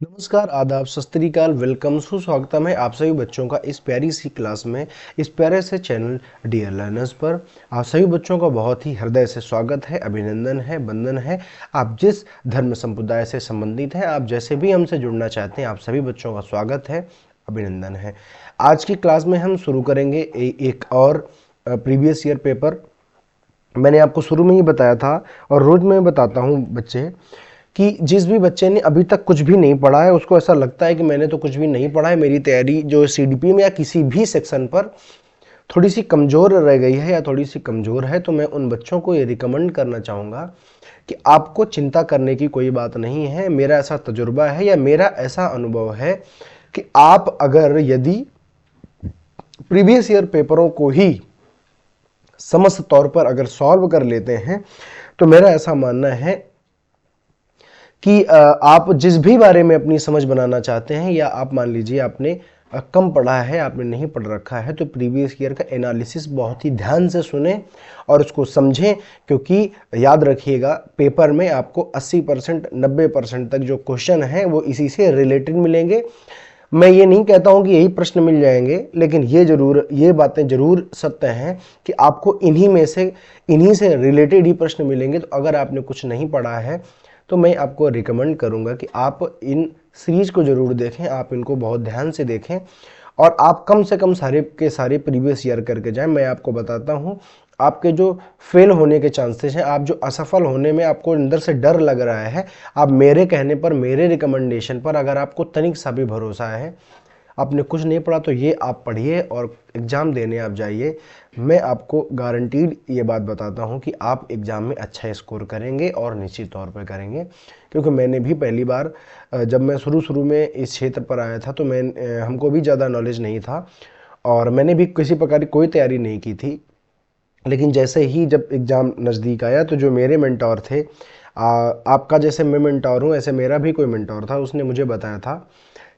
नमस्कार, आदाब, सत श्री अकाल, वेलकम, सुस्वागतम है आप सभी बच्चों का इस प्यारी सी क्लास में, इस प्यारे से चैनल डियर लर्नर्स पर। आप सभी बच्चों का बहुत ही हृदय से स्वागत है, अभिनंदन है, वंदन है। आप जिस धर्म संप्रदाय से संबंधित हैं, आप जैसे भी हमसे जुड़ना चाहते हैं, आप सभी बच्चों का स्वागत है, अभिनंदन है। आज की क्लास में हम शुरू करेंगे एक और प्रीवियस ईयर पेपर। मैंने आपको शुरू में ही बताया था और रोज़ मैं बताता हूँ बच्चे कि जिस भी बच्चे ने अभी तक कुछ भी नहीं पढ़ा है, उसको ऐसा लगता है कि मैंने तो कुछ भी नहीं पढ़ा है, मेरी तैयारी जो सीडीपी में या किसी भी सेक्शन पर थोड़ी सी कमज़ोर रह गई है या थोड़ी सी कमज़ोर है, तो मैं उन बच्चों को ये रिकमेंड करना चाहूँगा कि आपको चिंता करने की कोई बात नहीं है। मेरा ऐसा तजुर्बा है या मेरा ऐसा अनुभव है कि आप अगर यदि प्रीवियस ईयर पेपरों को ही समस्त तौर पर अगर सॉल्व कर लेते हैं, तो मेरा ऐसा मानना है कि आप जिस भी बारे में अपनी समझ बनाना चाहते हैं, या आप मान लीजिए आपने कम पढ़ा है, आपने नहीं पढ़ रखा है, तो प्रीवियस ईयर का एनालिसिस बहुत ही ध्यान से सुने और उसको समझें। क्योंकि याद रखिएगा, पेपर में आपको 80% 90% तक जो क्वेश्चन हैं वो इसी से रिलेटेड मिलेंगे। मैं ये नहीं कहता हूँ कि यही प्रश्न मिल जाएंगे, लेकिन ये बातें जरूर सत्य हैं कि आपको इन्हीं से रिलेटेड ही प्रश्न मिलेंगे। तो अगर आपने कुछ नहीं पढ़ा है, तो मैं आपको रिकमेंड करूंगा कि आप इन सीरीज को जरूर देखें, आप इनको बहुत ध्यान से देखें और आप कम से कम सारे के सारे प्रीवियस ईयर करके जाएं। मैं आपको बताता हूं, आपके जो फेल होने के चांसेस हैं, आप जो असफल होने में आपको अंदर से डर लग रहा है, आप मेरे कहने पर, मेरे रिकमेंडेशन पर अगर आपको तनिक सा भी भरोसा है, आपने कुछ नहीं पढ़ा, तो ये आप पढ़िए और एग्ज़ाम देने आप जाइए। मैं आपको गारंटीड ये बात बताता हूँ कि आप एग्ज़ाम में अच्छा स्कोर करेंगे और निश्चित तौर पर करेंगे। क्योंकि मैंने भी पहली बार जब मैं शुरू में इस क्षेत्र पर आया था, तो हमको भी ज़्यादा नॉलेज नहीं था और मैंने भी किसी प्रकार की कोई तैयारी नहीं की थी। लेकिन जैसे ही जब एग्ज़ाम नज़दीक आया, तो जो मेरे मेंटोर थे, आपका जैसे मैं मेंटोर हूँ, ऐसे मेरा भी कोई मेंटोर था, उसने मुझे बताया था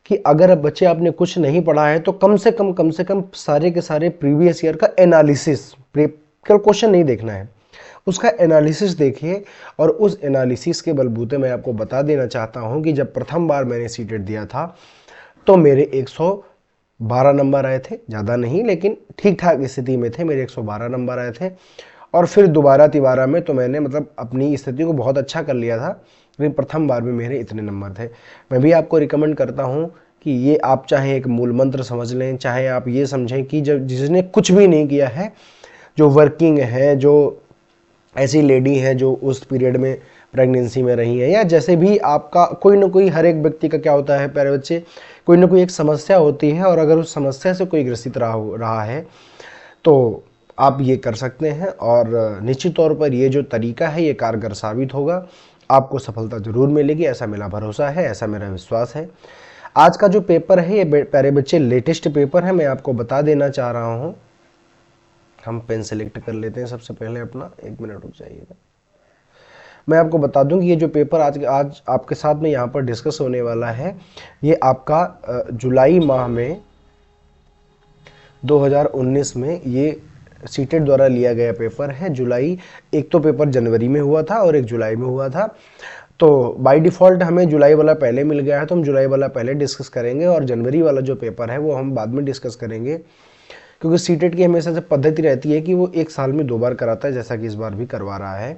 कि अगर अब बच्चे आपने कुछ नहीं पढ़ा है, तो कम से कम सारे के सारे प्रीवियस ईयर का एनालिसिस, केवल क्वेश्चन नहीं देखना है, उसका एनालिसिस देखिए। और उस एनालिसिस के बलबूते मैं आपको बता देना चाहता हूं कि जब प्रथम बार मैंने सीटेट दिया था, तो मेरे 112 नंबर आए थे। ज़्यादा नहीं, लेकिन ठीक ठाक स्थिति में थे, मेरे 112 नंबर आए थे। और फिर दोबारा तिबारा में तो मैंने मतलब अपनी स्थिति को बहुत अच्छा कर लिया था, लेकिन प्रथम बार में मेरे इतने नंबर थे। मैं भी आपको रिकमेंड करता हूँ कि ये आप चाहे एक मूल मंत्र समझ लें, चाहे आप ये समझें कि जब जिसने कुछ भी नहीं किया है, जो वर्किंग है, जो ऐसी लेडी हैं जो उस पीरियड में प्रेगनेंसी में रही हैं, या जैसे भी आपका कोई ना कोई, हर एक व्यक्ति का क्या होता है प्यारे बच्चे, कोई ना कोई एक समस्या होती है, और अगर उस समस्या से कोई ग्रसित रहा है, तो आप ये कर सकते हैं। और निश्चित तौर पर ये जो तरीका है ये कारगर साबित होगा, आपको सफलता जरूर मिलेगी, ऐसा मेरा भरोसा है, ऐसा मेरा विश्वास है। आज का जो पेपर है ये प्यारे बच्चे लेटेस्ट पेपर है, मैं आपको बता देना चाह रहा हूँ। हम पेन सेलेक्ट कर लेते हैं सबसे पहले अपना, एक मिनट रुक जाइएगा। मैं आपको बता दूं कि ये जो पेपर आज आपके साथ में यहाँ पर डिस्कस होने वाला है, ये आपका जुलाई माह में 2019 में ये सीटेट द्वारा लिया गया पेपर है। जुलाई, एक तो पेपर जनवरी में हुआ था और एक जुलाई में हुआ था, तो बाय डिफ़ॉल्ट हमें जुलाई वाला पहले मिल गया है, तो हम जुलाई वाला पहले डिस्कस करेंगे और जनवरी वाला जो पेपर है वो हम बाद में डिस्कस करेंगे। क्योंकि सीटेट की हमेशा से पद्धति रहती है कि वो एक साल में 2 बार कराता है, जैसा कि इस बार भी करवा रहा है।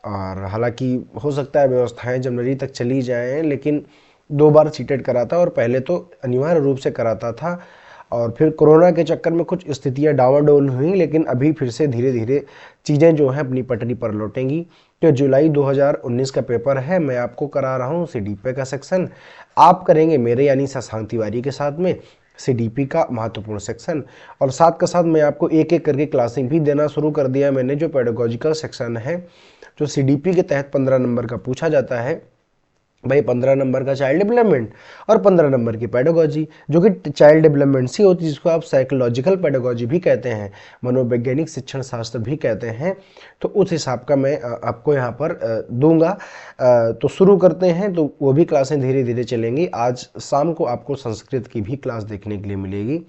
और हालांकि हो सकता है व्यवस्थाएं जनवरी तक चली जाएं, लेकिन 2 बार सीटेट कराता है, और पहले तो अनिवार्य रूप से कराता था, और फिर कोरोना के चक्कर में कुछ स्थितियां डावाडोल हुई, लेकिन अभी फिर से धीरे धीरे चीज़ें जो हैं अपनी पटरी पर लौटेंगी। तो जुलाई 2019 का पेपर है, मैं आपको करा रहा हूँ सीडीपी का सेक्शन, आप करेंगे मेरे यानी शशांक तिवारी के साथ में सीडीपी का महत्वपूर्ण सेक्शन। और साथ का साथ मैं आपको एक एक करके क्लासिंग भी देना शुरू कर दिया मैंने। जो पेडागोजिकल सेक्शन है, जो सीडीपी के तहत 15 नंबर का पूछा जाता है, भाई 15 नंबर का चाइल्ड डेवलपमेंट और 15 नंबर की पेडागोजी, जो कि चाइल्ड डेवलपमेंट सी होती है, जिसको आप साइकोलॉजिकल पेडागोजी भी कहते हैं, मनोवैज्ञानिक शिक्षण शास्त्र भी कहते हैं। तो उस हिसाब का मैं आपको यहाँ पर दूंगा। तो शुरू करते हैं, तो वो भी क्लासें धीरे धीरे चलेंगी। आज शाम को आपको संस्कृत की भी क्लास देखने के लिए मिलेगी।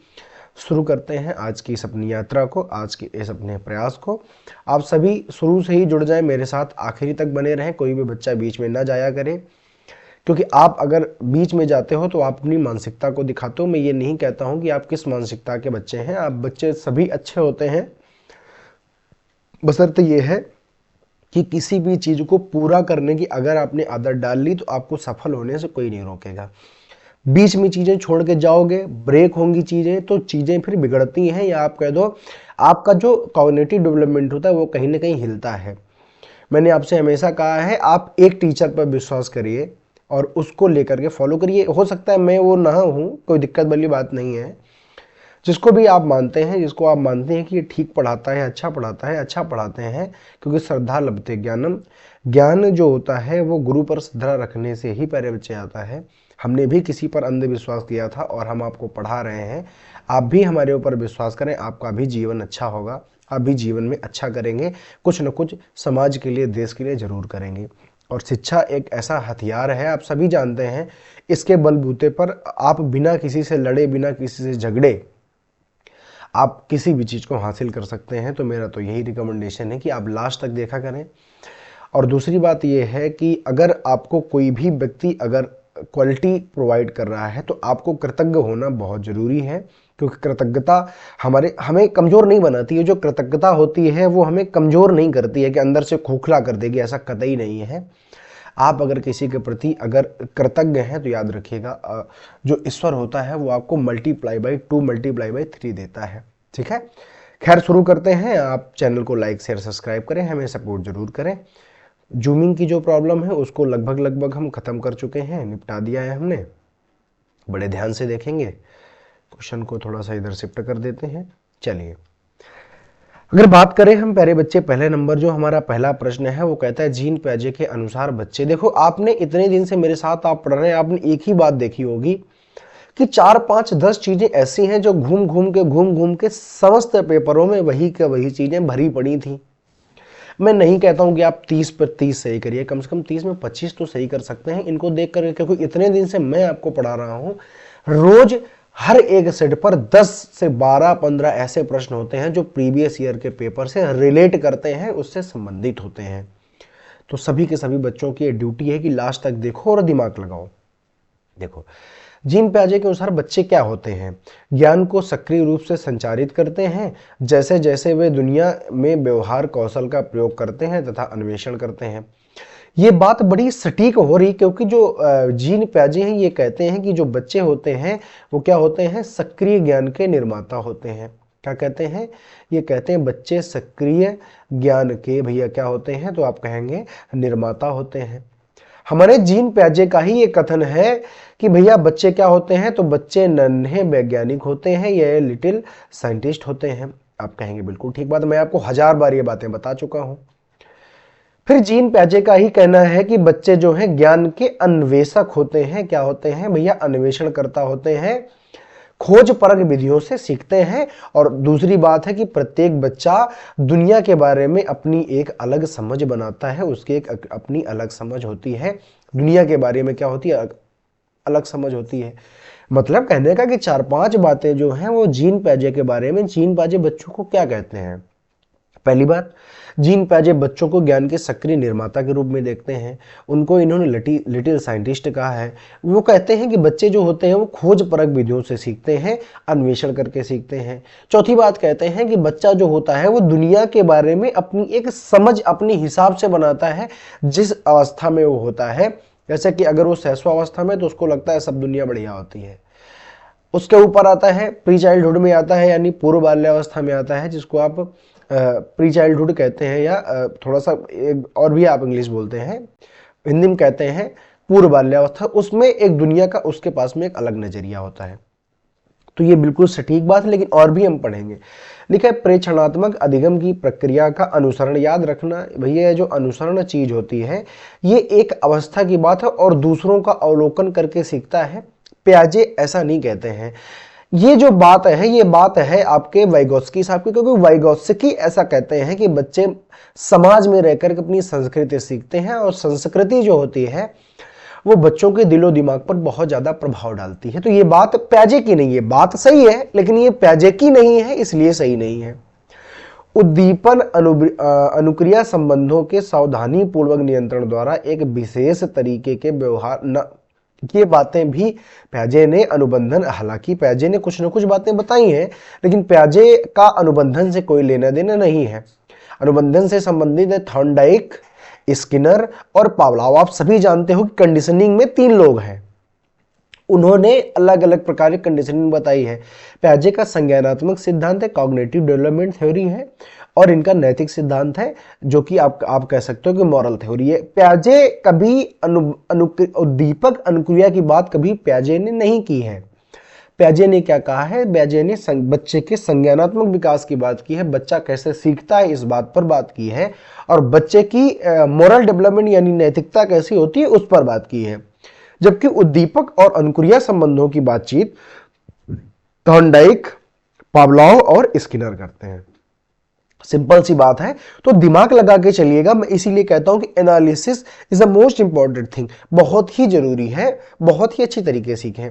शुरू करते हैं आज की इस अपनी यात्रा को, आज के इस अपने प्रयास को। आप सभी शुरू से ही जुड़ जाएं मेरे साथ, आखिरी तक बने रहें, कोई भी बच्चा बीच में ना जाया करे, क्योंकि आप अगर बीच में जाते हो तो आप अपनी मानसिकता को दिखाते हो। मैं ये नहीं कहता हूं कि आप किस मानसिकता के बच्चे हैं, आप बच्चे सभी अच्छे होते हैं, बशर्ते ये है कि किसी भी चीज़ को पूरा करने की अगर आपने आदत डाल ली तो आपको सफल होने से कोई नहीं रोकेगा। बीच में चीज़ें छोड़ के जाओगे, ब्रेक होंगी चीज़ें, तो चीज़ें फिर बिगड़ती हैं, या आप कह दो आपका जो कॉग्निटिव डेवलपमेंट होता है वो कहीं ना कहीं हिलता है। मैंने आपसे हमेशा कहा है, आप एक टीचर पर विश्वास करिए और उसको लेकर के फॉलो करिए। हो सकता है मैं वो ना हूँ, कोई दिक्कत वाली बात नहीं है। जिसको भी आप मानते हैं, जिसको आप मानते हैं कि ये ठीक पढ़ाता है, अच्छा पढ़ाता है, अच्छा पढ़ाते हैं, क्योंकि श्रद्धा लभते ज्ञानम, ज्ञान जो होता है वो गुरु पर श्रद्धा रखने से ही पहले बच्चे आता है। हमने भी किसी पर अंधविश्वास किया था और हम आपको पढ़ा रहे हैं, आप भी हमारे ऊपर विश्वास करें, आपका भी जीवन अच्छा होगा, आप भी जीवन में अच्छा करेंगे, कुछ न कुछ समाज के लिए, देश के लिए जरूर करेंगे। और शिक्षा एक ऐसा हथियार है, आप सभी जानते हैं, इसके बलबूते पर आप बिना किसी से लड़े, बिना किसी से झगड़े आप किसी भी चीज़ को हासिल कर सकते हैं। तो मेरा तो यही रिकमेंडेशन है कि आप लास्ट तक देखा करें। और दूसरी बात यह है कि अगर आपको कोई भी व्यक्ति अगर क्वालिटी प्रोवाइड कर रहा है तो आपको कृतज्ञ होना बहुत ज़रूरी है, क्योंकि कृतज्ञता हमें कमज़ोर नहीं बनाती है। जो कृतज्ञता होती है वो हमें कमज़ोर नहीं करती है कि अंदर से खोखला कर देगी, ऐसा कतई नहीं है। आप अगर किसी के प्रति अगर कृतज्ञ हैं तो याद रखिएगा, जो ईश्वर होता है वो आपको मल्टीप्लाई बाई 2 मल्टीप्लाई बाई 3 देता है। ठीक है, खैर शुरू करते हैं। आप चैनल को लाइक शेयर सब्सक्राइब करें, हमें सपोर्ट जरूर करें। जूमिंग की जो प्रॉब्लम है उसको लगभग हम खत्म कर चुके हैं, निपटा दिया है हमने। बड़े ध्यान से देखेंगे, क्वेश्चन को थोड़ा सा इधर शिफ्ट कर देते हैं। चलिए, अगर बात करें हम प्यारे बच्चे, पहले नंबर जो हमारा पहला प्रश्न है वो कहता है जीन पियाजे के अनुसार बच्चे। देखो, आपने इतने दिन से मेरे साथ आप पढ़ रहे हैं, आपने एक ही बात देखी होगी कि 4, 5, 10 चीजें ऐसी हैं जो घूम घूम के समस्त पेपरों में वही के वही चीजें भरी पड़ी थी। मैं नहीं कहता हूं कि आप 30 पर 30 सही करिए, कम से कम 30 में 25 तो सही कर सकते हैं इनको देख कर, क्योंकि इतने दिन से मैं आपको पढ़ा रहा हूं। रोज हर एक सेट पर 10 से 12, 15 ऐसे प्रश्न होते हैं जो प्रीवियस ईयर के पेपर से रिलेट करते हैं, उससे संबंधित होते हैं। तो सभी के सभी बच्चों की ड्यूटी है कि लास्ट तक देखो और दिमाग लगाओ। देखो, जीन पियाजे के अनुसार बच्चे क्या होते हैं? ज्ञान को सक्रिय रूप से संचारित करते हैं जैसे जैसे वे दुनिया में व्यवहार कौशल का प्रयोग करते हैं तथा अन्वेषण करते हैं। ये बात बड़ी सटीक हो रही, क्योंकि जो जीन पियाजे हैं ये कहते हैं कि जो बच्चे होते हैं वो क्या होते हैं? सक्रिय ज्ञान के निर्माता होते हैं। क्या कहते हैं? ये कहते हैं बच्चे सक्रिय ज्ञान के भैया क्या होते हैं? तो आप कहेंगे निर्माता होते हैं। हमारे जीन पियाजे का ही ये कथन है कि भैया बच्चे क्या होते हैं? तो बच्चे नन्हे वैज्ञानिक होते हैं, ये लिटिल साइंटिस्ट होते हैं। आप कहेंगे बिल्कुल ठीक बात, मैं आपको 1000 बार ये बातें बता चुका हूं। फिर जीन पियाजे का ही कहना है कि बच्चे जो हैं ज्ञान के अन्वेषक होते हैं। क्या होते हैं भैया? अन्वेषण करता होते हैं, खोज परख विधियों से सीखते हैं। और दूसरी बात है कि प्रत्येक बच्चा दुनिया के बारे में अपनी एक अलग समझ बनाता है, उसकी एक अपनी अलग समझ होती है। दुनिया के बारे में क्या होती है? अलग समझ होती है। मतलब कहने का कि 4-5 बातें जो हैं वो जीन पियाजे के बारे में। जीन पियाजे बच्चों को क्या कहते हैं? पहली बात, जीन पियाजे बच्चों को ज्ञान के सक्रिय निर्माता के रूप में देखते हैं। उनको इन्होंने लिटिल साइंटिस्ट कहा है। वो कहते हैं कि बच्चे जो होते हैं वो खोज परख विधियों से सीखते हैं, अन्वेषण करके सीखते हैं। चौथी बात कहते हैं कि बच्चा जो होता है वो दुनिया के बारे में अपनी एक समझ अपने हिसाब से बनाता है, जिस अवस्था में वो होता है। जैसे कि अगर वो शैशवावस्था में तो उसको लगता है सब दुनिया बढ़िया होती है। उसके ऊपर आता है प्री चाइल्डहुड में आता है, यानी पूर्व बाल्यावस्था में आता है, जिसको आप प्री चाइल्डहुड कहते हैं, या थोड़ा सा और भी आप इंग्लिश बोलते हैं, हिंदी में कहते हैं पूर्व बाल्यावस्था। उसमें एक दुनिया का उसके पास में एक अलग नजरिया होता है। तो ये बिल्कुल सटीक बात है, लेकिन और भी हम पढ़ेंगे। लिखा है प्रेक्षणात्मक अधिगम की प्रक्रिया का अनुसरण। याद रखना भैया, जो अनुसरण चीज होती है ये एक अवस्था की बात है और दूसरों का अवलोकन करके सीखता है। पियाजे ऐसा नहीं कहते हैं। ये जो बात है ये बात है आपके वाइगोत्स्की साहब की, क्योंकि वाइगोत्स्की ऐसा कहते हैं कि बच्चे समाज में रहकर अपनी संस्कृति सीखते हैं, और संस्कृति जो होती है वो बच्चों के दिलो दिमाग पर बहुत ज्यादा प्रभाव डालती है। तो ये बात पियाजे की नहीं है, बात सही है लेकिन ये पियाजे की नहीं है, इसलिए सही नहीं है। उद्दीपन अनुक्रिया संबंधों के सावधानी पूर्वक नियंत्रण द्वारा एक विशेष तरीके के व्यवहार न, ये बातें भी प्याजे ने अनुबंधन, हालांकि प्याजे ने कुछ न कुछ बातें बताई हैं, लेकिन प्याजे का अनुबंधन से कोई लेना देना नहीं है। अनुबंधन से संबंधित है थॉर्नडाइक, स्किनर और पावलोव। आप सभी जानते हो कि कंडीशनिंग में 3 लोग हैं, उन्होंने अलग अलग प्रकार की कंडीशनिंग बताई है। प्याजे का संज्ञानात्मक सिद्धांत है, कॉग्निटिव डेवलपमेंट थ्योरी है, और इनका नैतिक सिद्धांत है जो कि आप कह सकते हो कि मॉरल थ्योरी है। प्याजे कभी उद्दीपक अनुक्रिया की बात कभी प्याजे ने नहीं की है। प्याजे ने क्या कहा है, प्याजे ने बच्चे के संज्ञानात्मक विकास की बात की है, बच्चा कैसे सीखता है इस बात पर बात की है, और बच्चे की मॉरल डेवलपमेंट यानी नैतिकता कैसी होती है उस पर बात की है। जबकि उद्दीपक और अनुक्रिया संबंधों की बातचीत थॉर्नडाइक, पावलोव और स्किनर करते हैं। सिंपल सी बात है, तो दिमाग लगा के चलिएगा। मैं इसीलिए कहता हूं कि analysis is the most important thing, बहुत ही जरूरी है, बहुत ही अच्छी तरीके सीखें।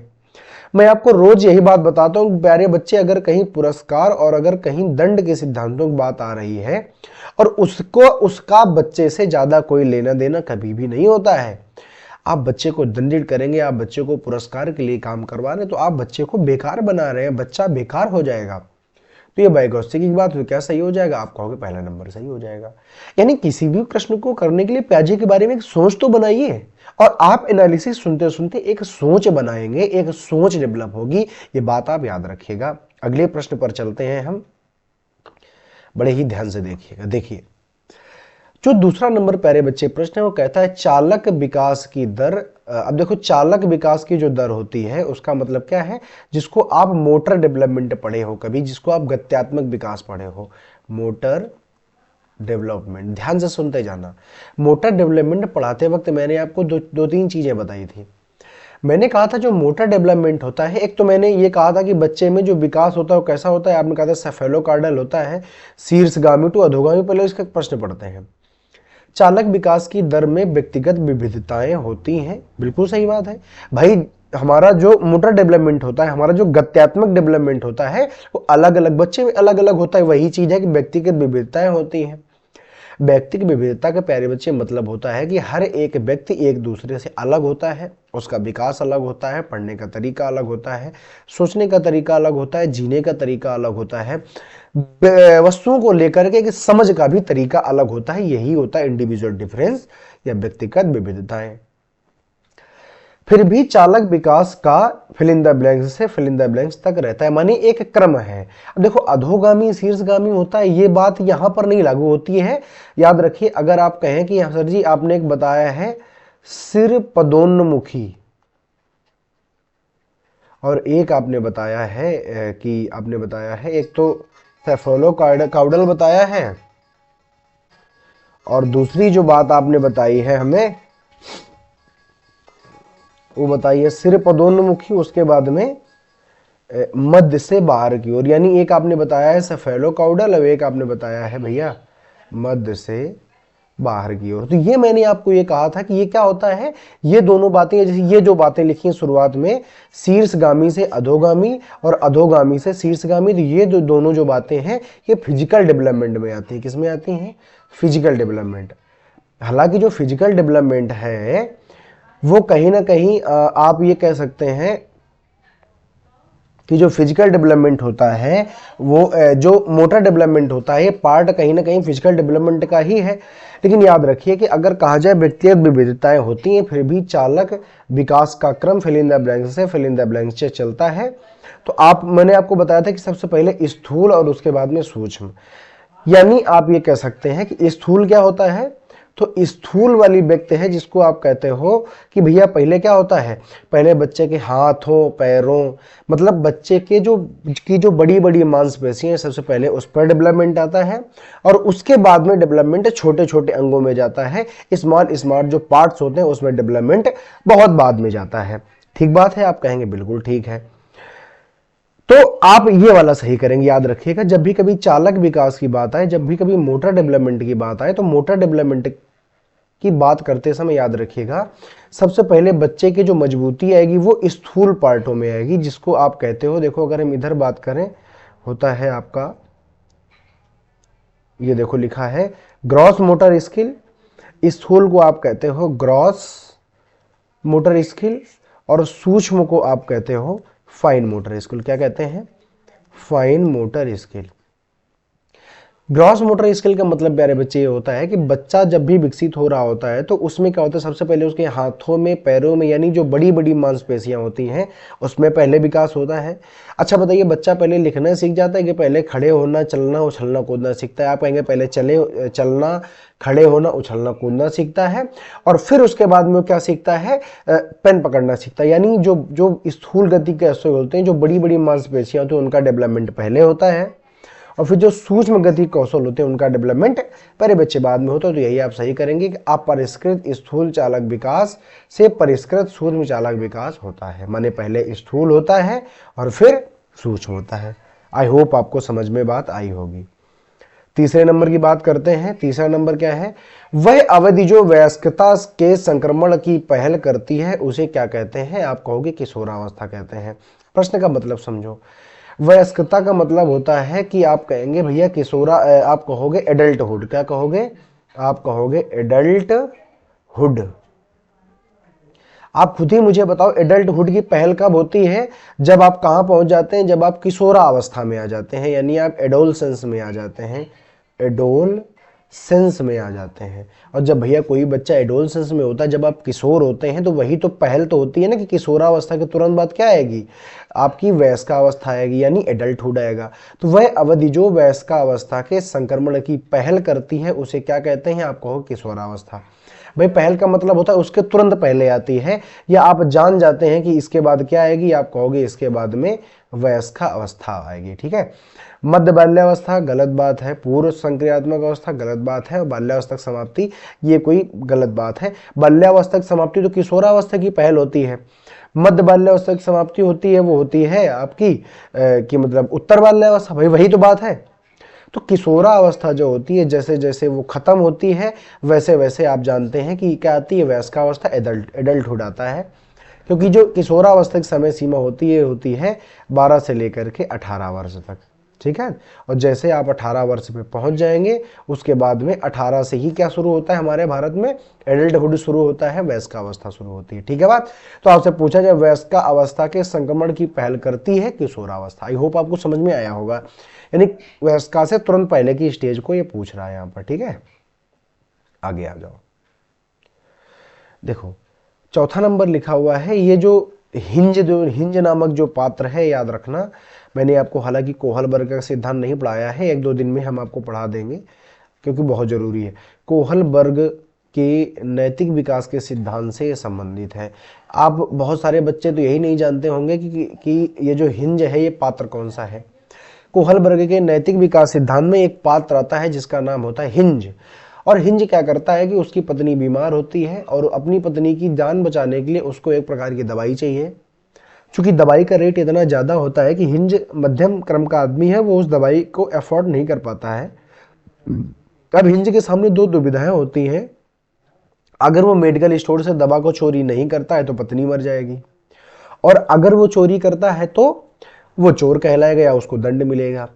मैं आपको रोज यही बात बताता हूं, प्यारे बच्चे, अगर कहीं पुरस्कार और अगर कहीं दंड के सिद्धांतों की बात आ रही है और उसका बच्चे से ज्यादा कोई लेना देना कभी भी नहीं होता है। आप बच्चे को दंडित करेंगे, आप बच्चे को पुरस्कार के लिए काम करवा रहे हैं, तो आप बच्चे को बेकार बना रहे हैं, बच्चा बेकार हो जाएगा। तो ये वाइगोत्स्की की बात हुई, क्या सही हो जाएगा? आप कहोगे पहला नंबर सही हो जाएगा। यानी किसी भी प्रश्न को करने के लिए प्याजे के बारे में एक सोच तो बनाइए, और आप एनालिसिस सुनते सुनते एक सोच बनाएंगे, एक सोच डेवलप होगी। ये बात आप याद रखिएगा। अगले प्रश्न पर चलते हैं हम, बड़े ही ध्यान से देखिएगा। देखिए, जो दूसरा नंबर प्यारे बच्चे प्रश्न है वो कहता है चालक विकास की दर। अब देखो, चालक विकास की जो दर होती है उसका मतलब क्या है, जिसको आप मोटर डेवलपमेंट पढ़े हो कभी, जिसको आप गत्यात्मक विकास पढ़े हो, मोटर डेवलपमेंट। ध्यान से सुनते जाना। मोटर डेवलपमेंट पढ़ाते वक्त मैंने आपको दो तीन चीजें बताई थी। मैंने कहा था जो मोटर डेवलपमेंट होता है, एक तो मैंने ये कहा था कि बच्चे में जो विकास होता है वो कैसा होता है, आपने कहा था सेफेलोकार्डल होता है, शीर्षगामी टू अधोगामी। पहले इसका प्रश्न पढ़ते हैं। चालक विकास की दर में व्यक्तिगत विविधताएं होती हैं, बिल्कुल सही बात है भाई। हमारा जो मोटर डेवलपमेंट होता है, हमारा जो गत्यात्मक डेवलपमेंट होता है, वो अलग अलग बच्चे में अलग अलग होता है। वही चीज है कि व्यक्तिगत विविधताएं होती हैं। व्यक्तिगत विविधता के प्यारे बच्चे मतलब होता है कि हर एक व्यक्ति एक दूसरे से अलग होता है, उसका विकास अलग होता है, पढ़ने का तरीका अलग होता है, सोचने का तरीका अलग होता है, जीने का तरीका अलग होता है, वस्तुओं को लेकर के समझ का भी तरीका अलग होता है। यही होता है इंडिविजुअल डिफरेंस या व्यक्तिगत विविधताएं। फिर भी चालक विकास का फिल इन द ब्लैंक्स से फिल इन द ब्लैंक्स तक रहता है, मानी एक क्रम है। अब देखो, अधोगामी शीर्षगामी होता है, ये बात यहां पर नहीं लागू होती है। याद रखिए, अगर आप कहें कि सर जी आपने एक बताया है सिर पदोन्मुखी, और एक आपने बताया है कि आपने बताया है, एक तो सेफेलोकार्डल बताया है, और दूसरी जो बात आपने बताई है हमें वो बताइए सिर पदोन्मुखी, उसके बाद में मध्य से बाहर की ओर। यानी एक आपने बताया है सेफेलोकार्डल, और एक आपने बताया है भैया मध्य से बाहर की ओर। तो ये मैंने आपको ये कहा था कि ये क्या होता है, ये दोनों बातें, जैसे ये जो बातें लिखी हैं शुरुआत में, शीर्षगामी से अधोगामी और अधोगामी से शीर्षगामी, तो ये दोनों जो बातें हैं ये फिजिकल डेवलपमेंट में आती हैं। किस में आती हैं? Physical development. हालांकि जो फिजिकल डेवलपमेंट है वो कहीं ना कहीं आप ये कह सकते हैं कि जो फिजिकल डेवलपमेंट होता है वो जो मोटर डेवलपमेंट होता है, ये पार्ट कहीं ना कहीं फिजिकल डेवलपमेंट का ही है। लेकिन याद रखिए कि अगर कहा जाए व्यक्तिगत विविधताएं होती हैं, फिर भी चालक विकास का क्रम फिल इन द ब्लैंक्स से फिल इन द ब्लैंक्स से चलता है। तो मैंने आपको बताया था कि सबसे पहले स्थूल और उसके बाद में सूक्ष्म। यानी आप ये कह सकते हैं कि स्थूल क्या होता है, तो स्थूल वाली व्यक्ति है जिसको आप कहते हो कि भैया पहले क्या होता है, पहले बच्चे के हाथों पैरों, मतलब बच्चे के जो बड़ी बड़ी मांसपेशियां हैं, सबसे पहले उस पर डेवलपमेंट आता है, और उसके बाद में डेवलपमेंट छोटे छोटे अंगों में जाता है। स्मॉल जो पार्ट्स होते हैं उसमें डेवलपमेंट बहुत बाद में जाता है। ठीक बात है? आप कहेंगे बिल्कुल ठीक है। तो आप ये वाला सही करेंगे। याद रखिएगा, जब भी कभी चालक विकास की बात आए, जब भी कभी मोटर डेवलपमेंट की बात आए, तो मोटर डेवलपमेंट की बात करते समय याद रखिएगा सबसे पहले बच्चे की जो मजबूती आएगी वो स्थूल पार्टों में आएगी, जिसको आप कहते हो, देखो अगर हम इधर बात करें, होता है आपका ये देखो लिखा है ग्रॉस मोटर स्किल, स्थूल को आप कहते हो ग्रॉस मोटर स्किल और सूक्ष्म को आप कहते हो फाइन मोटर स्किल। क्या कहते हैं? Fine motor skill. Gross motor skill का मतलब प्यारे बच्चे ये होता है कि बच्चा जब भी विकसित हो रहा होता है तो उसमें क्या होता है, सबसे पहले उसके हाथों में, पैरों में, यानी जो बड़ी बड़ी मांसपेशियां होती हैं उसमें पहले विकास होता है। अच्छा बताइए, बच्चा पहले लिखना सीख जाता है कि पहले खड़े होना, चलना, उछलना कूदना सीखता है? आप कहेंगे पहले चलना, खड़े होना, उछलना कूदना सीखता है और फिर उसके बाद में वो क्या सीखता है? पेन पकड़ना सीखता है। यानी जो जो स्थूल गति के अश्व होते हैं, जो बड़ी बड़ी मांसपेशियां होती हैं, उनका डेवलपमेंट पहले होता है और फिर जो सूक्ष्म गति कौशल होते हैं उनका डेवलपमेंट पहले बच्चे बाद में होता है। तो यही आप सही करेंगे कि अपरिष्कृत स्थूल चालक विकास से परिष्कृत सूक्ष्म चालक विकास होता है, माने पहले स्थूल होता है और फिर सूक्ष्म होता है। आई होप आपको समझ में बात आई होगी। तीसरे नंबर की बात करते हैं। तीसरा नंबर क्या है? वह अवधि जो वयस्कता के संक्रमण की पहल करती है उसे क्या कहते हैं? आप कहोगे किशोरावस्था कहते हैं। प्रश्न का मतलब समझो। वयस्कता का मतलब होता है कि आप कहेंगे भैया आप कहोगे एडल्टहुड। क्या कहोगे? आप कहोगे एडल्टहुड। आप खुद ही मुझे बताओ एडल्टहुड की पहल कब होती है? जब आप कहां पहुंच जाते हैं? जब आप किशोरावस्था में आ जाते हैं, यानी आप एडोलसेंस में आ जाते हैं। एडोलसेंस में आ जाते हैं। और जब भैया कोई बच्चा एडोलसेंस में होता है, जब आप किशोर होते हैं, तो वही तो पहल तो होती है ना कि किशोरावस्था के तुरंत बाद क्या आएगी? आपकी वयस्कावस्था आएगी, यानी एडल्टहुड आएगा। तो वह अवधि जो वयस्कावस्था के संक्रमण की पहल करती है उसे क्या कहते हैं? आप कहो किशोरावस्था। भाई पहल का मतलब होता है उसके तुरंत पहले आती है, या आप जान जाते हैं कि इसके बाद क्या आएगी? आप कहोगे इसके बाद में वयस्का अवस्था आएगी। ठीक है। मध्य बाल्यावस्था गलत बात है, पूर्व संक्रियात्मक अवस्था गलत बात है और बाल्यावस्था समाप्ति ये कोई गलत बात है। बाल्यावस्था समाप्ति तो किशोरावस्था की पहल होती है। मध्य बाल्यावस्था की समाप्ति होती है वो होती है आपकी कि मतलब उत्तर बाल्यावस्था। भाई वही तो बात है। तो किशोरावस्था जो होती है, जैसे जैसे वो खत्म होती है वैसे वैसे आप जानते हैं कि क्या आती है? वयस्कावस्था, एडल्टहुड आता है। क्योंकि जो किशोरावस्था की समय सीमा होती है 12 से लेकर के 18 वर्ष तक। ठीक है। और जैसे आप 18 वर्ष पे पहुंच जाएंगे उसके बाद में 18 से ही क्या शुरू होता है हमारे भारत में? एडल्टहुड शुरू होता है, वयस्कावस्था शुरू होती है। ठीक है बात। तो आपसे पूछा जाए वयस्का अवस्था के संक्रमण की पहल करती है किशोरावस्था। आई होप आपको समझ में आया होगा। यानी वयस्का से तुरंत पहले की स्टेज को ये पूछ रहा है यहां पर। ठीक है, आगे आ जाओ। देखो चौथा नंबर लिखा हुआ है, ये जो हिंज नामक जो पात्र है, याद रखना मैंने आपको हालांकि कोहलबर्ग का सिद्धांत नहीं पढ़ाया है, 1-2 दिन में हम आपको पढ़ा देंगे क्योंकि बहुत जरूरी है। कोहलबर्ग के नैतिक विकास के सिद्धांत से संबंधित है। आप बहुत सारे बच्चे तो यही नहीं जानते होंगे कि ये जो हिंज है ये पात्र कौन सा है। कोहलबर्ग के नैतिक विकास सिद्धांत में एक पात्र आता है जिसका नाम होता है हिंज। और हिंज क्या करता है कि उसकी पत्नी बीमार होती है और अपनी पत्नी की जान बचाने के लिए उसको एक प्रकार की दवाई चाहिए। चूंकि दवाई का रेट इतना ज़्यादा होता है कि हिंज मध्यम क्रम का आदमी है, वो उस दवाई को अफोर्ड नहीं कर पाता है। अब हिंज के सामने 2 दुविधाएं होती हैं। अगर वो मेडिकल स्टोर से दवा को चोरी नहीं करता है तो पत्नी मर जाएगी, और अगर वो चोरी करता है तो वो चोर कहलाएगा या उसको दंड मिलेगा।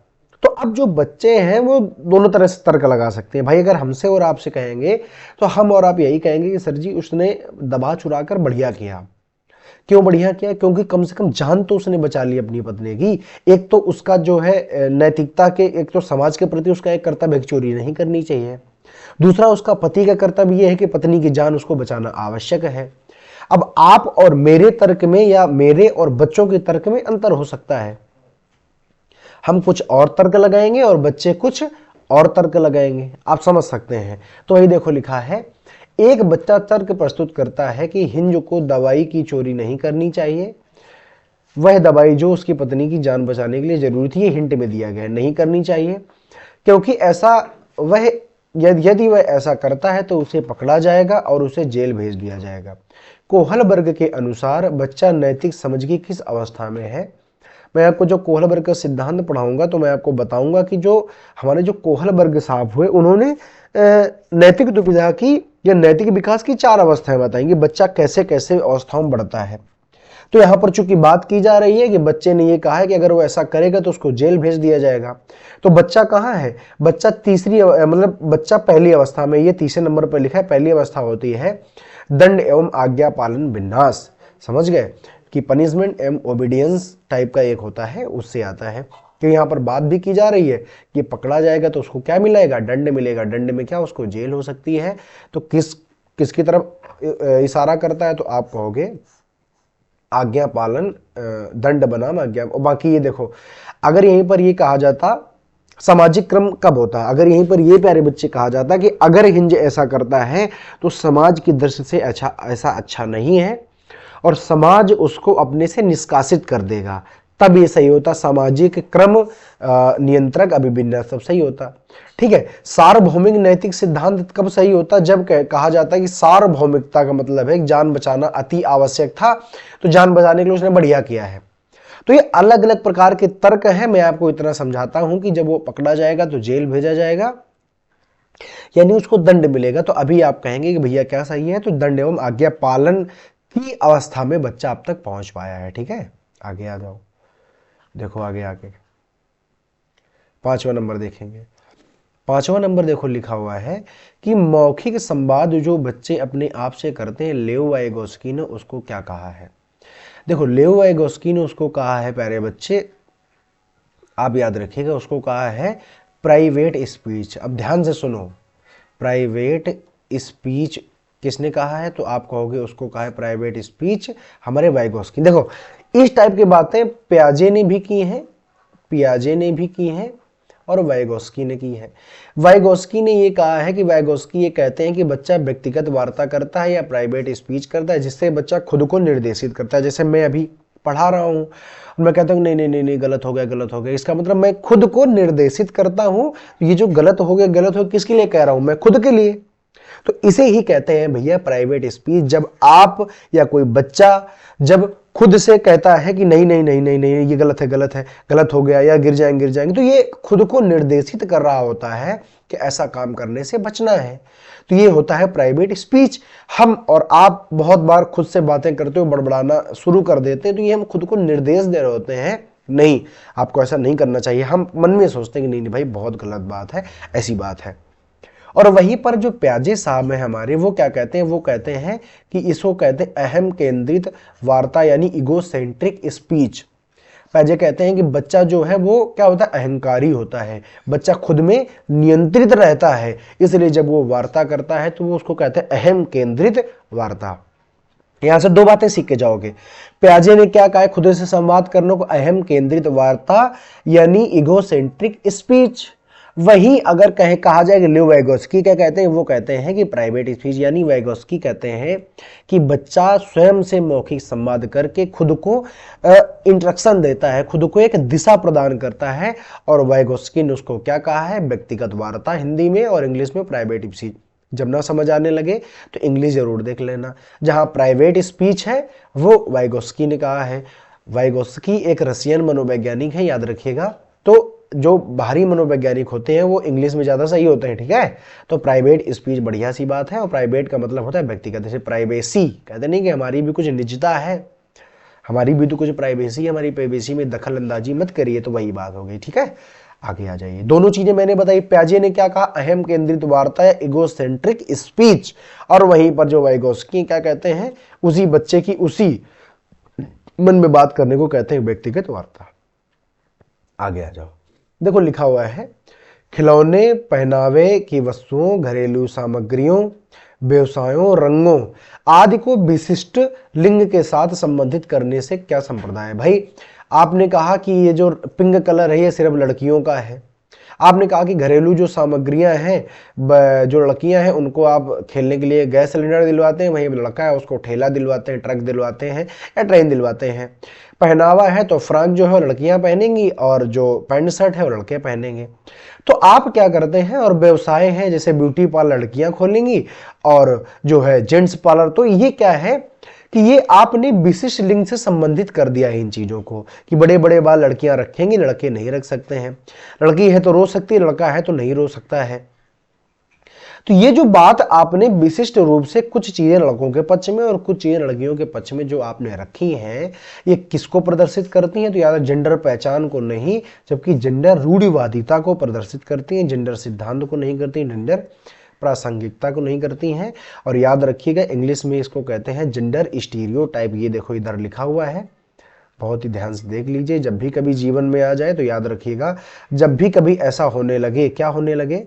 तो अब जो बच्चे हैं वो दोनों तरह से तर्क लगा सकते हैं। भाई अगर हमसे और आपसे कहेंगे तो हम और आप यही कहेंगे कि सर जी उसने दवा चुरा कर बढ़िया किया। क्यों बढ़िया किया? क्योंकि कम से कम जान तो उसने बचा ली अपनी पत्नी की। एक तो उसका जो है नैतिकता के, एक तो समाज के प्रति उसका एक कर्तव्य, चोरी नहीं करनी चाहिए। दूसरा उसका पति का कर्तव्य यह है कि पत्नी की जान उसको बचाना आवश्यक है। अब आप और मेरे तर्क में या मेरे और बच्चों के तर्क में अंतर हो सकता है। हम कुछ और तर्क लगाएंगे और बच्चे कुछ और तर्क लगाएंगे, आप समझ सकते हैं। तो वही देखो लिखा है, एक बच्चा तर्क प्रस्तुत करता है कि हिंज को दवाई की चोरी नहीं करनी चाहिए। वह दवाई जो उसकी पत्नी की जान बचाने के लिए जरूरी थी, ये हिंट में दिया गया, नहीं करनी चाहिए। क्योंकि ऐसा वह यदि वह ऐसा करता है तो उसे पकड़ा जाएगा और उसे जेल भेज दिया जाएगा। कोहलबर्ग के अनुसार बच्चा नैतिक समझ की किस अवस्था में है? मैं आपको जो कोहलबर्ग का सिद्धांत पढ़ाऊंगा तो मैं आपको बताऊंगा कि जो हमारे जो कोहलबर्ग साहब हुए उन्होंने नैतिक दुविधा की या नैतिक विकास की 4 अवस्थाएं बताएंगे, बच्चा कैसे कैसे अवस्थाओं में बढ़ता है। तो यहाँ पर चूंकि बात की जा रही है कि बच्चे ने ये कहा है कि अगर वो ऐसा करेगा तो उसको जेल भेज दिया जाएगा, तो बच्चा कहाँ है, बच्चा तीसरी मतलब बच्चा पहली अवस्था में, ये तीसरे नंबर पर लिखा है, पहली अवस्था होती है दंड एवं आज्ञा पालन विन्यास। समझ गए कि पनिशमेंट एवं ओबीडियंस टाइप का एक होता है, उससे आता है। कि यहाँ पर बात भी की जा रही है कि पकड़ा जाएगा तो उसको क्या मिलेगा, दंड मिलेगा, दंड में क्या उसको जेल हो सकती है। तो किसकी तरफ इशारा करता है, तो आप कहोगे आज्ञा पालन, दंड बनाम आज्ञा। बाकी ये देखो, अगर यहीं पर ये कहा जाता सामाजिक क्रम कब होता है, अगर यहीं पर ये प्यारे बच्चे कहा जाता कि अगर हिंज ऐसा करता है तो समाज की दृष्टि से ऐसा अच्छा नहीं है और समाज उसको अपने से निष्कासित कर देगा, तब ये सही होता। सामाजिक क्रम नियंत्रक अभिविन्यास सब सही होता। ठीक है, सार्वभौमिक नैतिक सिद्धांत कब सही होता, जब कहा जाता है कि सार्वभौमिकता का मतलब है जान बचाना अति आवश्यक था, तो जान बचाने के लिए उसने बढ़िया किया है। तो ये अलग अलग प्रकार के तर्क हैं। मैं आपको इतना समझाता हूं कि जब वो पकड़ा जाएगा तो जेल भेजा जाएगा, यानी उसको दंड मिलेगा। तो अभी आप कहेंगे कि भैया क्या सही है, तो दंड एवं आज्ञा पालन की अवस्था में बच्चा अब तक पहुंच पाया है। ठीक है, आगे आ जाओ, देखो आगे आगे 5वां नंबर देखेंगे। 5वां नंबर देखो लिखा हुआ है कि मौखिक संवाद जो बच्चे अपने आप से करते हैं, लेओ वाइगोस्की ने उसको क्या कहा है। देखो लेओ वाइगोस्की ने उसको कहा है प्यारे बच्चे, आप याद रखिएगा, उसको कहा है प्राइवेट स्पीच। अब ध्यान से सुनो, प्राइवेट स्पीच किसने कहा है, तो आप कहोगे उसको कहा है प्राइवेट स्पीच हमारे वाइगोस्की। देखो इस टाइप की बातें पियाजे ने भी की हैं, पियाजे ने भी की हैं और वाइगोस्की ने की है। वाइगोस्की ने ये कहा है कि वाइगोस्की ये कहते हैं कि बच्चा व्यक्तिगत वार्ता करता है या प्राइवेट स्पीच करता है जिससे बच्चा खुद को निर्देशित करता है। जैसे मैं अभी पढ़ा रहा हूँ, मैं कहता हूँ नहीं नहीं नहीं नहीं गलत हो गया गलत हो गया, इसका मतलब मैं खुद को निर्देशित करता हूँ। ये जो गलत हो गया किसके लिए कह रहा हूँ, मैं खुद के लिए। तो इसे ही कहते हैं भैया प्राइवेट स्पीच, जब आप या कोई बच्चा जब खुद से कहता है कि नहीं नहीं नहीं नहीं नहीं ये गलत है गलत हो गया या गिर जाएंगे, तो ये खुद को निर्देशित कर रहा होता है कि ऐसा काम करने से बचना है। तो ये होता है प्राइवेट स्पीच। हम और आप बहुत बार खुद से बातें करते हो बड़बड़ाना शुरू कर देते हैं, तो ये हम खुद को निर्देश दे रहे होते हैं, नहीं आपको ऐसा नहीं करना चाहिए। हम मन में सोचते हैं कि नहीं नहीं भाई बहुत गलत बात है, ऐसी बात है। और वहीं पर जो प्याजे साहब हैं हमारे, वो क्या कहते हैं, वो कहते हैं कि इसको कहते हैं अहम केंद्रित वार्ता यानी इगोसेंट्रिक स्पीच। प्याजे कहते हैं कि बच्चा जो है वो क्या होता है, अहंकारी होता है, बच्चा खुद में नियंत्रित रहता है, इसलिए जब वो वार्ता करता है तो वो उसको कहते हैं अहम केंद्रित वार्ता। यहां से दो बातें सीख के जाओगे। प्याजे ने क्या कहा है, खुद से संवाद करने को अहम केंद्रित वार्ता यानी इगोसेंट्रिक स्पीच। वहीं अगर कहा जाए कि लेओ वाइगोस्की क्या कहते हैं, वो कहते हैं कि प्राइवेट स्पीच, यानी वाइगोस्की कहते हैं कि बच्चा स्वयं से मौखिक संवाद करके खुद को इंस्ट्रक्शन देता है, खुद को एक दिशा प्रदान करता है। और वाइगोस्की ने उसको क्या कहा है, व्यक्तिगत वार्ता हिंदी में, और इंग्लिश में प्राइवेट स्पीच। जब ना समझ आने लगे तो इंग्लिश जरूर देख लेना। जहां प्राइवेट स्पीच है वो वाइगोस्की ने कहा है। वाइगोस्की एक रशियन मनोवैज्ञानिक है, याद रखिएगा। तो जो बाहरी मनोवैज्ञानिक होते हैं वो इंग्लिश में ज्यादा सही होते हैं, ठीक है। तो प्राइवेट स्पीच बढ़िया सी बात है, और प्राइवेट का मतलब होता है व्यक्तिगत, जैसे प्राइवेसी कहते नहीं कि हमारी भी कुछ निजता है, हमारी भी तो कुछ प्राइवेसी है, हमारी प्राइवेसी में दखल अंदाजी मत करिए, तो वही बात हो गई। ठीक है, आगे आ जाइए। दोनों चीजें मैंने बताई, प्याजे ने क्या कहा, अहम केंद्रित वार्ता या इगोसेंट्रिक स्पीच, और वहीं पर जो वाइगोस्की क्या कहते हैं, उसी बच्चे की उसी मन में बात करने को कहते हैं व्यक्तिगत वार्ता। आगे आ जाओ, देखो लिखा हुआ है खिलौने, पहनावे की वस्तुओं, घरेलू सामग्रियों, व्यवसायों, रंगों आदि को विशिष्ट लिंग के साथ संबंधित करने से क्या संप्रदाय है। भाई आपने कहा कि ये जो पिंक कलर है ये सिर्फ लड़कियों का है। आपने कहा कि घरेलू जो सामग्रियां हैं, जो लड़कियां हैं उनको आप खेलने के लिए गैस सिलेंडर दिलवाते हैं, वहीं लड़का है उसको ठेला दिलवाते हैं, ट्रक दिलवाते हैं या ट्रेन दिलवाते हैं। पहनावा है तो फ्रॉक जो है लड़कियां पहनेंगी और जो पैंट शर्ट है वो लड़के पहनेंगे। तो आप क्या करते हैं, और व्यवसाय है जैसे ब्यूटी पार्लर लड़कियां खोलेंगी और जो है जेंट्स पार्लर। तो ये क्या है कि ये आपने विशिष्ट लिंग से संबंधित कर दिया है इन चीजों को, कि बड़े बड़े बाल लड़कियां रखेंगी, लड़के नहीं रख सकते हैं। लड़की है तो रो सकती है, लड़का है तो नहीं रो सकता है। तो ये जो बात आपने विशिष्ट रूप से कुछ चीजें लड़कों के पक्ष में और कुछ चीजें लड़कियों के पक्ष में जो आपने रखी हैं, ये किसको प्रदर्शित करती हैं? तो याद जेंडर पहचान को नहीं, जबकि जेंडर रूढ़िवादिता को प्रदर्शित करती हैं, जेंडर सिद्धांत को नहीं करती, जेंडर प्रासंगिकता को नहीं करती हैं। और याद रखिएगा इंग्लिश में इसको कहते हैं जेंडर स्टीरियोटाइप। ये देखो इधर लिखा हुआ है, बहुत ही ध्यान से देख लीजिए। जब भी कभी जीवन में आ जाए तो याद रखिएगा, जब भी कभी ऐसा होने लगे, क्या होने लगे?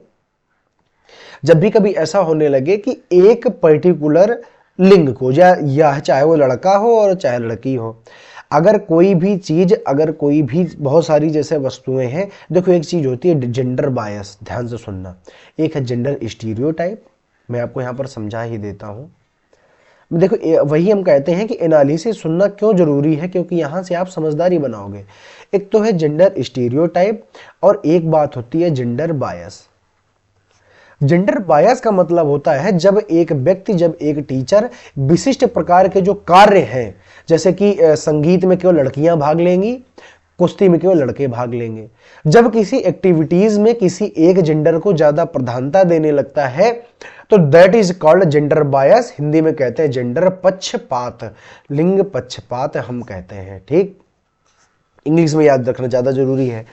जब भी कभी ऐसा होने लगे कि एक पर्टिकुलर लिंग को, या चाहे वो लड़का हो और चाहे लड़की हो, अगर कोई भी चीज, अगर कोई भी बहुत सारी जैसे वस्तुएं हैं, देखो एक चीज होती है जेंडर बायस, ध्यान से सुनना। एक है जेंडर स्टीरियोटाइप, मैं आपको यहां पर समझा ही देता हूं। देखो वही हम कहते हैं कि एनालिसिस सुनना क्यों जरूरी है, क्योंकि यहां से आप समझदारी बनाओगे। एक तो है जेंडर स्टीरियोटाइप और एक बात होती है जेंडर बायस। जेंडर बायस का मतलब होता है जब एक व्यक्ति, जब एक टीचर विशिष्ट प्रकार के जो कार्य हैं, जैसे कि संगीत में केवल लड़कियां भाग लेंगी, कुश्ती में केवल लड़के भाग लेंगे, जब किसी एक्टिविटीज में किसी एक जेंडर को ज्यादा प्रधानता देने लगता है तो that is called gender bias. Hindi में कहते हैं जेंडर पक्षपात, लिंग पक्षपात हम कहते हैं। ठीक, इंग्लिश में याद रखना ज्यादा जरूरी है।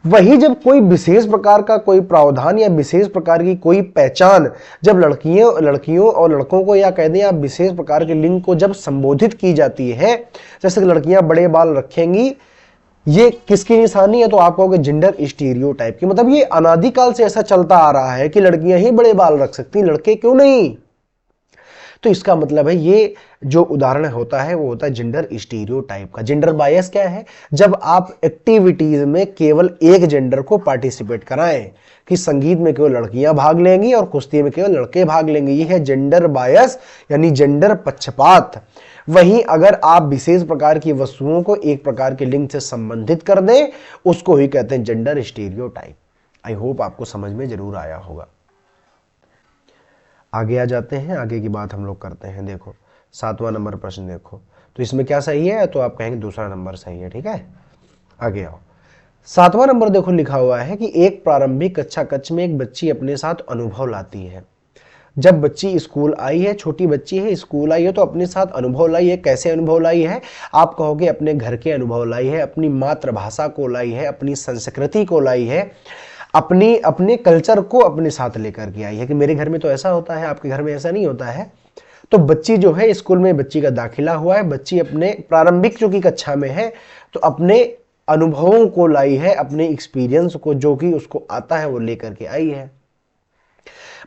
वही जब कोई विशेष प्रकार का कोई प्रावधान या विशेष प्रकार की कोई पहचान जब लड़कियों और लड़कों को, या कह दें आप विशेष प्रकार के लिंग को जब संबोधित की जाती है, जैसे कि लड़कियां बड़े बाल रखेंगी, ये किसकी निशानी है? तो आप कहोगे जेंडर स्टीरियोटाइप की। मतलब ये अनादिकाल से ऐसा चलता आ रहा है कि लड़कियां ही बड़े बाल रख सकती, लड़के क्यों नहीं? तो इसका मतलब है ये जो उदाहरण होता है वो होता है जेंडर स्टीरियोटाइप का। जेंडर बायस क्या है? जब आप एक्टिविटीज में केवल एक जेंडर को पार्टिसिपेट कराएं, कि संगीत में केवल लड़कियां भाग लेंगी और कुश्ती में केवल लड़के भाग लेंगे, ये है जेंडर बायस यानी जेंडर पक्षपात। वहीं अगर आप विशेष प्रकार की वस्तुओं को एक प्रकार के लिंग से संबंधित कर दें, उसको ही कहते हैं जेंडर स्टीरियोटाइप। आई होप आपको समझ में जरूर आया होगा। आगे आ जाते हैं, आगे की बात हम लोग करते हैं। देखो 7वां नंबर प्रश्न देखो, तो इसमें क्या सही है? तो आप कहेंगे दूसरा नंबर सही है। ठीक है, आगे आओ। 7वां नंबर देखो लिखा हुआ है कि एक प्रारंभिक कक्षा कक्ष में एक बच्ची अपने साथ अनुभव लाती है। जब बच्ची स्कूल आई है, छोटी बच्ची है, स्कूल आई है, तो अपने साथ अनुभव लाई है। कैसे अनुभव लाई है? आप कहोगे अपने घर के अनुभव लाई है, अपनी मातृभाषा को लाई है, अपनी संस्कृति को लाई है, अपने कल्चर को अपने साथ लेकर के आई है कि मेरे घर में तो ऐसा होता है, आपके घर में ऐसा नहीं होता है। तो बच्ची जो है स्कूल में, बच्ची का दाखिला हुआ है, बच्ची अपने प्रारंभिक जो की कक्षा में है, तो अपने अनुभवों को लाई है, अपने एक्सपीरियंस को जो कि उसको आता है वो लेकर के आई है।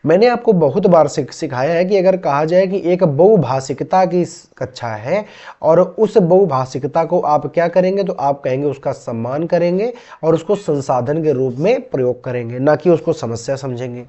मैंने आपको बहुत बार सिखाया है कि अगर कहा जाए कि एक बहुभाषिकता की कक्षा है और उस बहुभाषिकता को आप क्या करेंगे, तो आप कहेंगे उसका सम्मान करेंगे और उसको संसाधन के रूप में प्रयोग करेंगे, ना कि उसको समस्या समझेंगे।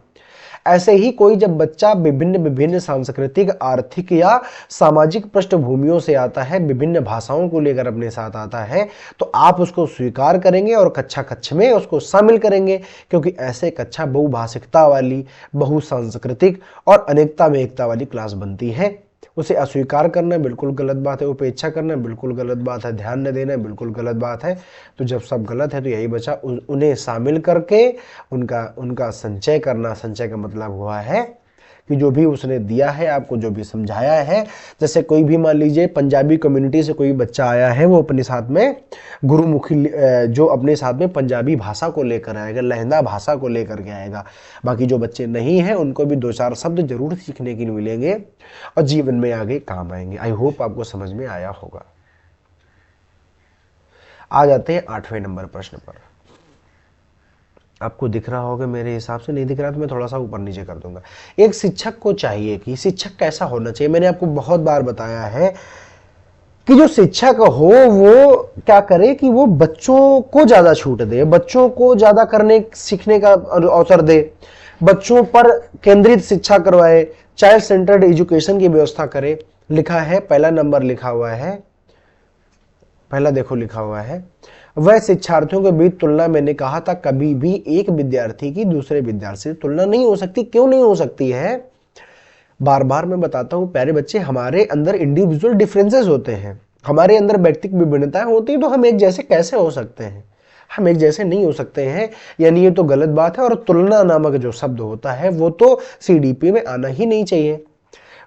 ऐसे ही कोई जब बच्चा विभिन्न सांस्कृतिक, आर्थिक या सामाजिक पृष्ठभूमियों से आता है, विभिन्न भाषाओं को लेकर अपने साथ आता है, तो आप उसको स्वीकार करेंगे और कक्षा कक्ष में उसको शामिल करेंगे, क्योंकि ऐसे कक्षा बहुभाषिकता वाली, बहुसांस्कृतिक और अनेकता में एकता वाली क्लास बनती है। उसे अस्वीकार करना बिल्कुल गलत बात है, उपेक्षा करना बिल्कुल गलत बात है, ध्यान न देना बिल्कुल गलत बात है। तो जब सब गलत है तो यही बचा उन्हें शामिल करके उनका संचय करना। संचय का मतलब हुआ है कि जो भी उसने दिया है आपको, जो भी समझाया है, जैसे कोई भी मान लीजिए पंजाबी कम्युनिटी से कोई बच्चा आया है, वो अपने साथ में गुरुमुखी जो अपने साथ में पंजाबी भाषा को लेकर आएगा, लहंदा भाषा को लेकर के आएगा। बाकी जो बच्चे नहीं हैं उनको भी 2-4 शब्द जरूर सीखने के लिए मिलेंगे और जीवन में आगे काम आएंगे। आई होप आपको समझ में आया होगा। आ जाते हैं 8वें नंबर प्रश्न पर। आपको दिख रहा होगा, मेरे हिसाब से नहीं दिख रहा तो मैं थोड़ा सा ऊपर नीचे कर दूंगा। एक शिक्षक को चाहिए कि शिक्षक कैसा होना चाहिए। मैंने आपको बहुत बार बताया है कि जो शिक्षक हो वो क्या करे कि वो बच्चों को ज्यादा छूट दे, बच्चों को ज्यादा करने सीखने का अवसर दे, बच्चों पर केंद्रित शिक्षा करवाए, चाइल्ड सेंटर्ड एजुकेशन की व्यवस्था करे। लिखा है, पहला नंबर लिखा हुआ है, पहला देखो लिखा हुआ है, वह शिक्षार्थियों के बीच तुलना, मैंने कहा था कभी भी एक विद्यार्थी की दूसरे विद्यार्थी से तुलना नहीं हो सकती। क्यों नहीं हो सकती है? बार बार मैं बताता हूं प्यारे बच्चे, हमारे अंदर इंडिविजुअल डिफरेंसेस होते हैं, हमारे अंदर व्यक्तिगत विभिन्नताएं होती है, तो हम एक जैसे कैसे हो सकते हैं? हम एक जैसे नहीं हो सकते हैं, यानी ये तो गलत बात है। और तुलना नामक जो शब्द होता है वो तो सीडीपी में आना ही नहीं चाहिए।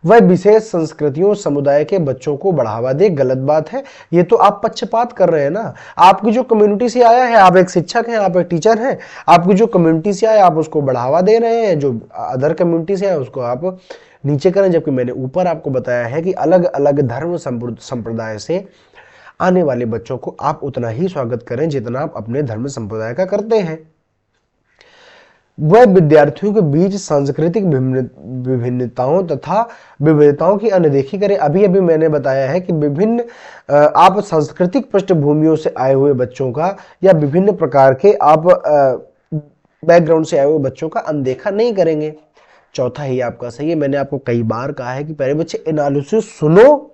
वह विशेष संस्कृतियों समुदाय के बच्चों को बढ़ावा दे, गलत बात है। ये तो आप पक्षपात कर रहे हैं ना। आपकी जो कम्युनिटी से आया है, आप एक शिक्षक हैं, आप एक टीचर हैं, आपकी जो कम्युनिटी से आया आप उसको बढ़ावा दे रहे हैं, जो अदर कम्युनिटी से आया उसको आप नीचे करें। जबकि मैंने ऊपर आपको बताया है कि अलग अलग धर्म संप्रदाय से आने वाले बच्चों को आप उतना ही स्वागत करें जितना आप अपने धर्म संप्रदाय का करते हैं। वह विद्यार्थियों के बीच सांस्कृतिक विभिन्नताओं तथा विविधताओं की अनदेखी करें। अभी अभी मैंने बताया है कि विभिन्न आप सांस्कृतिक पृष्ठभूमियों से आए हुए बच्चों का या विभिन्न प्रकार के आप बैकग्राउंड से आए हुए बच्चों का अनदेखा नहीं करेंगे। चौथा ही आपका सही है। मैंने आपको कई बार कहा है कि पहले बच्चे एनालिसिस सुनो,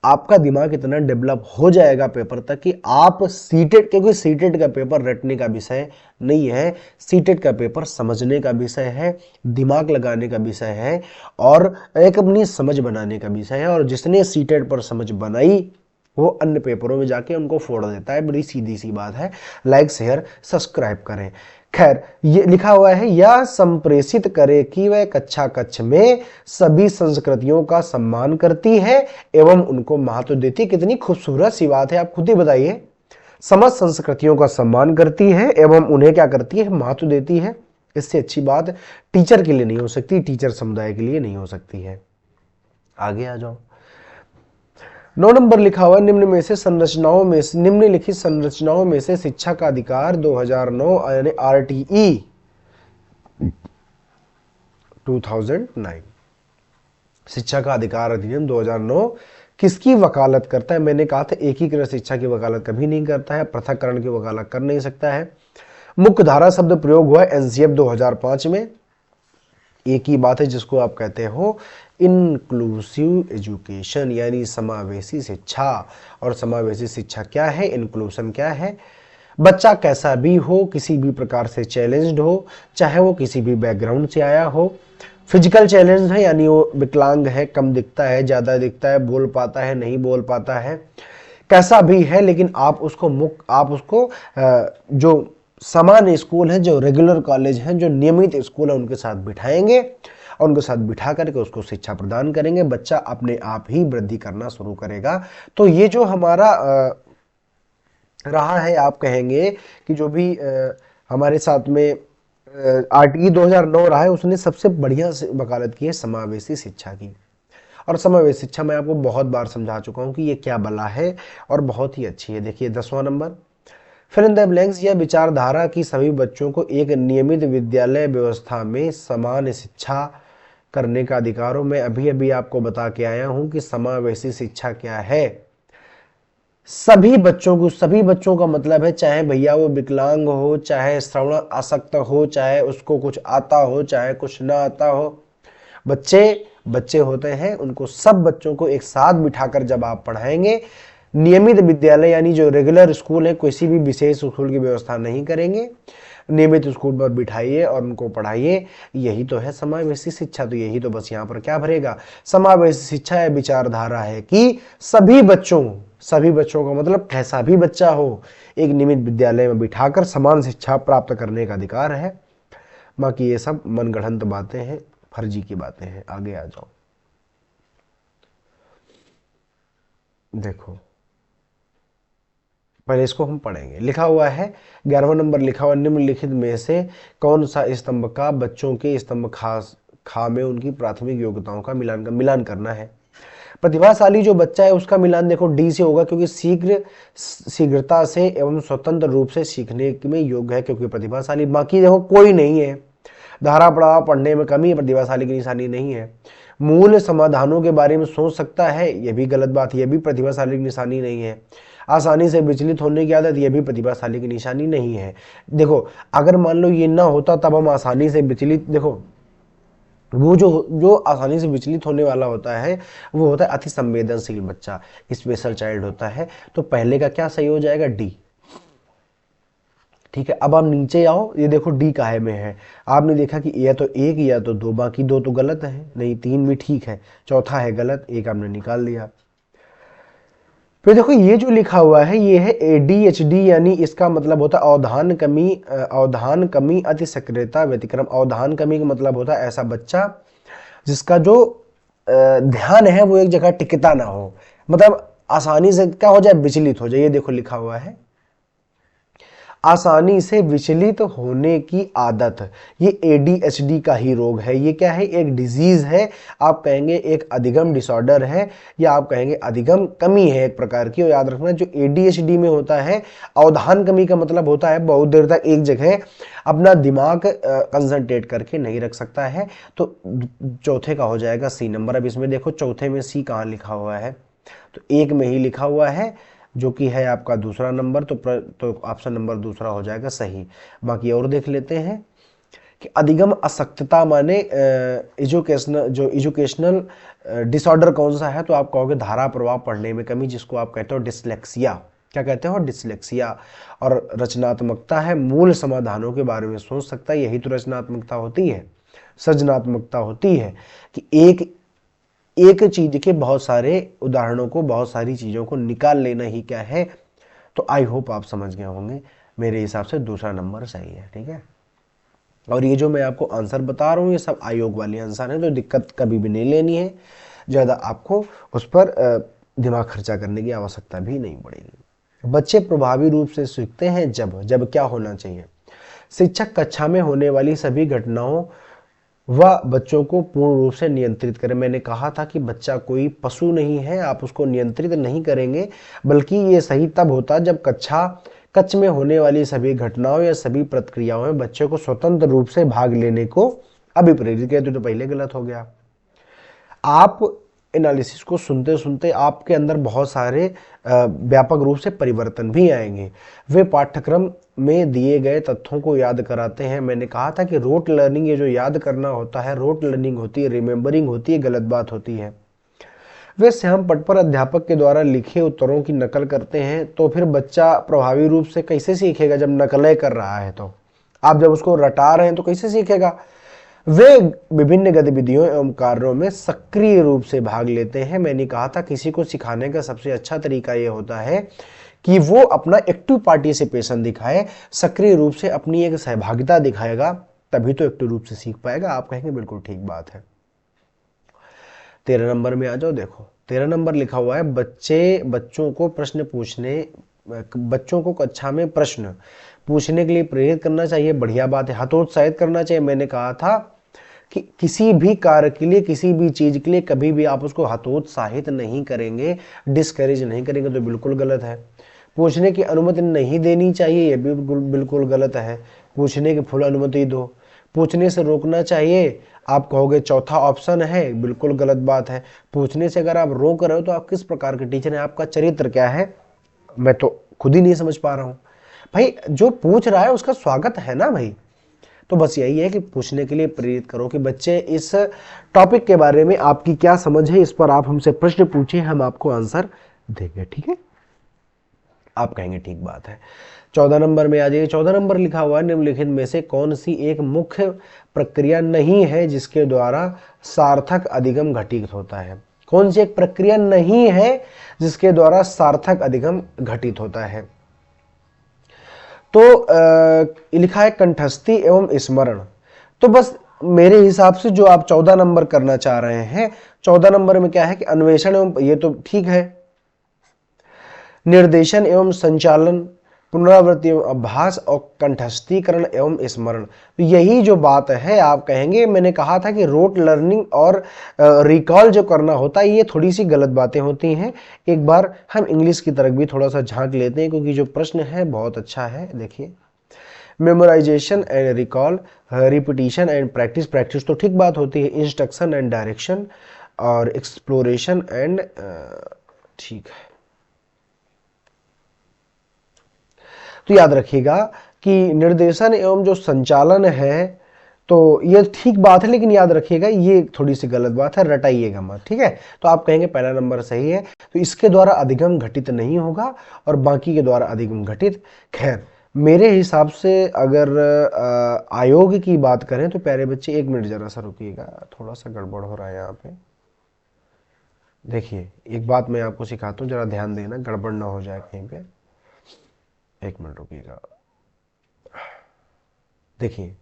आपका दिमाग इतना डेवलप हो जाएगा पेपर तक कि आप सीटेट, क्योंकि सीटेट का पेपर रटने का विषय नहीं है, सीटेट का पेपर समझने का विषय है, दिमाग लगाने का विषय है और एक अपनी समझ बनाने का विषय है। और जिसने सीटेट पर समझ बनाई वो अन्य पेपरों में जाके उनको फोड़ देता है। बड़ी सीधी सी बात है। लाइक शेयर सब्सक्राइब करें। खैर, ये लिखा हुआ है, यह संप्रेषित करे कि वह कक्षा कक्ष में सभी संस्कृतियों का सम्मान करती है एवं उनको महत्व देती है। कितनी खूबसूरत सी बात है, आप खुद ही बताइए। समस्त संस्कृतियों का सम्मान करती है एवं उन्हें क्या करती है, महत्व देती है। इससे अच्छी बात टीचर के लिए नहीं हो सकती, टीचर समुदाय के लिए नहीं हो सकती है। आगे आ जाओ। 9 नंबर लिखा हुआ, निम्नलिखित संरचनाओं में से शिक्षा का अधिकार 2009 यानी आरटीई 2009 शिक्षा का अधिकार अधिनियम 2009 किसकी वकालत करता है? मैंने कहा था एकीकृत शिक्षा की वकालत कभी नहीं करता है, पृथककरण की वकालत कर नहीं सकता है। मुख्य धारा शब्द प्रयोग हुआ एनसीएफ 2005 में। एक ही बात है जिसको आप कहते हो इंक्लूसिव एजुकेशन, यानी समावेशी शिक्षा। और समावेशी शिक्षा क्या है, इंक्लूसन क्या है? बच्चा कैसा भी हो, किसी भी प्रकार से चैलेंज्ड हो, चाहे वो किसी भी बैकग्राउंड से आया हो, फिजिकल चैलेंज है यानी वो विकलांग है, कम दिखता है, ज़्यादा दिखता है, बोल पाता है, नहीं बोल पाता है, कैसा भी है, लेकिन आप उसको जो समान स्कूल है, जो रेगुलर कॉलेज हैं, जो नियमित स्कूल है, उनके साथ बिठाएंगे और उनके साथ बिठा करके उसको शिक्षा प्रदान करेंगे। बच्चा अपने आप ही वृद्धि करना शुरू करेगा। तो ये जो हमारा रहा है, आप कहेंगे कि जो भी हमारे साथ में आरटीई 2009 रहा है, उसने सबसे बढ़िया वकालत की है समावेशी शिक्षा की। और समावेशी शिक्षा मैं आपको बहुत बार समझा चुका हूँ कि ये क्या बला है और बहुत ही अच्छी है। देखिए 10वां number, fill in the blanks, यह विचारधारा की सभी बच्चों को एक नियमित विद्यालय व्यवस्था में समान शिक्षा करने का अधिकार हो। मैं अभी अभी आपको बता के आया हूं कि समावेशी शिक्षा क्या है। सभी बच्चों का मतलब है, चाहे भैया वो विकलांग हो, चाहे श्रवण आसक्त हो, चाहे उसको कुछ आता हो, चाहे कुछ ना आता हो, बच्चे होते हैं। उनको सब बच्चों को एक साथ बिठाकर जब आप पढ़ाएंगे, नियमित विद्यालय यानी जो रेगुलर स्कूल है, किसी भी विशेष स्कूल की व्यवस्था नहीं करेंगे, नियमित स्कूल पर बिठाइए और उनको पढ़ाइए। यही तो है समावेशी शिक्षा। तो यही तो बस यहाँ पर क्या भरेगा, समावेशी शिक्षा या विचारधारा है कि सभी बच्चों का मतलब कैसा भी बच्चा हो, एक नियमित विद्यालय में बिठाकर समान शिक्षा प्राप्त करने का अधिकार है। बाकी ये सब मनगढ़ंत बातें हैं, फर्जी की बातें हैं। आगे आ जाओ। देखो पहले इसको हम पढ़ेंगे। लिखा हुआ है 11वां नंबर लिखा हुआ, निम्नलिखित में से कौन सा स्तंभ का बच्चों के स्तंभ खा में उनकी प्राथमिक योग्यताओं का मिलान करना है। प्रतिभाशाली जो बच्चा है उसका मिलान देखो डी से होगा, क्योंकि शीघ्रता से एवं स्वतंत्र रूप से सीखने में योग्य है, क्योंकि प्रतिभाशाली। बाकी देखो कोई नहीं है, धारा पढ़ावा पढ़ने में कमी है, प्रतिभाशाली की निशानी नहीं है। मूल समाधानों के बारे में सोच सकता है, यह भी गलत बात, यह भी प्रतिभाशाली की निशानी नहीं है। आसानी से विचलित होने की आदत, यह भी प्रतिभाशाली की निशानी नहीं है। देखो अगर मान लो ये ना होता तब हम आसानी से विचलित, देखो वो जो आसानी से विचलित होने वाला होता है वो होता है अति संवेदनशील बच्चा, स्पेशल चाइल्ड होता है। तो पहले का क्या सही हो जाएगा, डी। ठीक है, अब आप नीचे आओ, ये देखो डी काहे में है। आपने देखा कि या तो एक या तो दो, बाकी दो तो गलत है, नहीं 3 भी ठीक है, चौथा है गलत, एक आपने निकाल दिया। फिर देखो ये जो लिखा हुआ है ये है ADHD, यानी इसका मतलब होता है अवधान कमी अति सक्रियता व्यतिक्रम। अवधान कमी का मतलब होता है ऐसा बच्चा जिसका जो ध्यान है वो एक जगह टिकता ना हो, मतलब आसानी से क्या हो जाए, विचलित हो जाए। ये देखो लिखा हुआ है आसानी से विचलित होने की आदत, ये ADHD का ही रोग है। ये क्या है, एक डिजीज है, आप कहेंगे एक अधिगम डिसऑर्डर है, या आप कहेंगे अधिगम कमी है एक प्रकार की। और याद रखना जो ADHD में होता है, अवधान कमी का मतलब होता है बहुत देर तक एक जगह अपना दिमाग कंसंट्रेट करके नहीं रख सकता है। तो चौथे का हो जाएगा C नंबर। अब इसमें देखो चौथे में C कहाँ लिखा हुआ है, तो एक में ही लिखा हुआ है जो कि है आपका दूसरा नंबर, तो ऑप्शन नंबर दूसरा हो जाएगा सही। बाकी और देख लेते हैं कि अधिगम असक्तता माने एजुकेशनल डिसऑर्डर कौन सा है, तो आप कहोगे धारा प्रवाह पढ़ने में कमी, जिसको आप कहते हो डिसलेक्सिया। क्या कहते हो, डिसलेक्सिया। और रचनात्मकता है, मूल समाधानों के बारे में सोच सकता है, यही तो रचनात्मकता होती है, सृजनात्मकता होती है कि एक चीज के बहुत सारे उदाहरणों को, बहुत सारी चीजों को निकाल लेना ही क्या है। तो आई होप आप समझ गए होंगे, मेरे हिसाब से दूसरा नंबर सही है। ठीक है, और ये जो मैं आपको आंसर बता रहा हूँ ये सब आयोग वाले आंसर हैं, तो दिक्कत कभी भी नहीं लेनी है, ज़्यादा आपको उस पर दिमाग खर्चा करने की आवश्यकता भी नहीं पड़ेगी। बच्चे प्रभावी रूप से सीखते हैं जब क्या होना चाहिए, शिक्षक कक्षा में होने वाली सभी घटनाओं वह बच्चों को पूर्ण रूप से नियंत्रित करें। मैंने कहा था कि बच्चा कोई पशु नहीं है, आप उसको नियंत्रित नहीं करेंगे, बल्कि ये सही तब होता जब कक्ष में होने वाली सभी घटनाओं या सभी प्रक्रियाओं में बच्चे को स्वतंत्र रूप से भाग लेने को अभिप्रेरित किया। तो पहले गलत हो गया। आप एनालिसिस को सुनते सुनते आपके अंदर बहुत सारे व्यापक रूप से परिवर्तन भी आएंगे। वे पाठ्यक्रम में दिए गए तथ्यों को याद कराते हैं। मैंने कहा था कि रोट लर्निंग, ये जो याद करना होता है, रोट लर्निंग होती है, रिमेंबरिंग होती है, गलत बात होती है। वे श्याम पट पर अध्यापक के द्वारा लिखे उत्तरों की नकल करते हैं। तो फिर बच्चा प्रभावी रूप से कैसे सीखेगा जब नकलें कर रहा है, तो आप जब उसको रटा रहे हैं तो कैसे सीखेगा। वे विभिन्न गतिविधियों एवं कार्यों में सक्रिय रूप से भाग लेते हैं। मैंने कहा था किसी को सिखाने का सबसे अच्छा तरीका यह होता है कि वो अपना एक्टिव पार्टिसिपेशन दिखाए, सक्रिय रूप से अपनी एक सहभागिता दिखाएगा, तभी तो एक्टिव रूप से सीख पाएगा। आप कहेंगे बिल्कुल ठीक बात है। 13 नंबर में आ जाओ। देखो 13 नंबर लिखा हुआ है बच्चों को कक्षा में प्रश्न पूछने के लिए प्रेरित करना चाहिए। बढ़िया बात है, हतोत्साहित करना चाहिए। मैंने कहा था कि किसी भी कार्य के लिए, किसी भी चीज के लिए कभी भी आप उसको हतोत्साहित नहीं करेंगे, डिस्करेज नहीं करेंगे, तो बिल्कुल गलत है। पूछने की अनुमति नहीं देनी चाहिए, ये भी बिल्कुल गलत है। पूछने की फुल अनुमति दो। पूछने से रोकना चाहिए, आप कहोगे चौथा ऑप्शन है, बिल्कुल गलत बात है। पूछने से अगर आप रोक रहे हो तो आप किस प्रकार के टीचर हैं, आपका चरित्र क्या है, मैं तो खुद ही नहीं समझ पा रहा हूं। भाई जो पूछ रहा है उसका स्वागत है ना भाई। तो बस यही है कि पूछने के लिए प्रेरित करो कि बच्चे इस टॉपिक के बारे में आपकी क्या समझ है, इस पर आप हमसे प्रश्न पूछें, हम आपको आंसर देंगे। ठीक है, आप कहेंगे ठीक बात है। 14 नंबर में आ जाइए। 14 नंबर लिखा हुआ है निम्नलिखित में से कौन सी एक मुख्य प्रक्रिया नहीं है जिसके द्वारा सार्थक अधिगम घटित होता है। कौन सी एक प्रक्रिया नहीं है जिसके द्वारा सार्थक अधिगम घटित होता है। तो लिखा है कंठस्थी एवं स्मरण। तो बस मेरे हिसाब से जो आप 14 नंबर करना चाह रहे हैं, 14 नंबर में क्या है कि अन्वेषण एवं, ये तो ठीक है, निर्देशन एवं संचालन, पुनरावृत्ति एवं अभ्यास और कंठस्थीकरण एवं स्मरण। तो यही जो बात है, आप कहेंगे मैंने कहा था कि रोट लर्निंग और रिकॉल जो करना होता है ये थोड़ी सी गलत बातें होती हैं। एक बार हम इंग्लिश की तरफ भी थोड़ा सा झांक लेते हैं, क्योंकि जो प्रश्न है बहुत अच्छा है। देखिए, memorisation and recall, repetition and practice, practice तो ठीक बात होती है, इंस्ट्रक्शन एंड डायरेक्शन, और एक्सप्लोरेशन एंड, ठीक है। तो याद रखिएगा कि निर्देशन एवं जो संचालन है तो ये ठीक बात है, लेकिन याद रखिएगा ये थोड़ी सी गलत बात है, रटाइएगा मत। ठीक है, तो आप कहेंगे पहला नंबर सही है, तो इसके द्वारा अधिगम घटित नहीं होगा और बाकी के द्वारा अधिगम घटित। खैर मेरे हिसाब से अगर आयोग की बात करें तो प्यारे बच्चे, 1 मिनट जरा सा रुकिएगा, थोड़ा सा गड़बड़ हो रहा है यहाँ पे। देखिए एक बात मैं आपको सिखाता हूँ, जरा ध्यान देना, गड़बड़ ना हो जाए कहीं पे। एक मिनट रुकिएगा। देखिए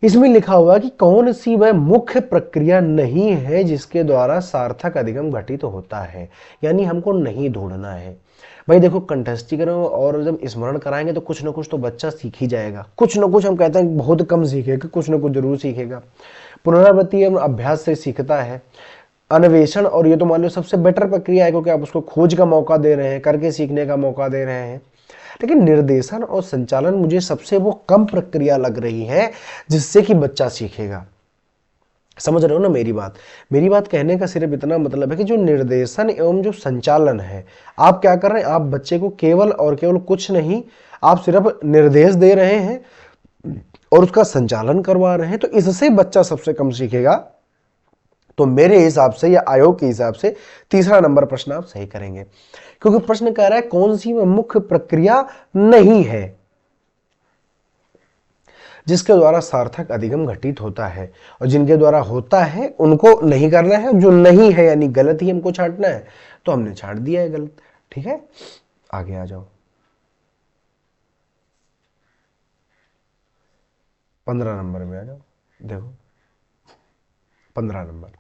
इसमें लिखा हुआ है कि कौन सी वह मुख्य प्रक्रिया नहीं है जिसके द्वारा सार्थक अधिगम घटित होता है, यानी हमको नहीं ढूंढना है। भाई देखो कंठस्थीकरण और जब स्मरण कराएंगे तो कुछ ना कुछ तो बच्चा सीख ही जाएगा, कुछ ना कुछ, हम कहते हैं बहुत कम सीखेगा, कुछ ना कुछ जरूर सीखेगा। पुनरावृत्ति अभ्यास से सीखता है। अन्वेषण, और ये तो मान लो सबसे बेटर प्रक्रिया है क्योंकि आप उसको खोज का मौका दे रहे हैं, करके सीखने का मौका दे रहे हैं। लेकिन निर्देशन और संचालन मुझे सबसे वो कम प्रक्रिया लग रही है जिससे कि बच्चा सीखेगा। समझ रहे हो ना मेरी बात? मेरी बात कहने का सिर्फ इतना मतलब है कि जो निर्देशन एवं जो संचालन है, आप क्या कर रहे हैं, आप बच्चे को केवल और केवल कुछ नहीं, आप सिर्फ निर्देश दे रहे हैं और उसका संचालन करवा रहे हैं, तो इससे बच्चा सबसे कम सीखेगा। तो मेरे हिसाब से या आयोग के हिसाब से तीसरा नंबर प्रश्न आप सही करेंगे, क्योंकि प्रश्न कह रहा है कौन सी मुख्य प्रक्रिया नहीं है जिसके द्वारा सार्थक अधिगम घटित होता है, और जिनके द्वारा होता है उनको नहीं करना है, जो नहीं है यानी गलत ही हमको छांटना है, तो हमने छांट दिया है गलत। ठीक है, आगे आ जाओ। 15 नंबर में आ जाओ। देखो 15 नंबर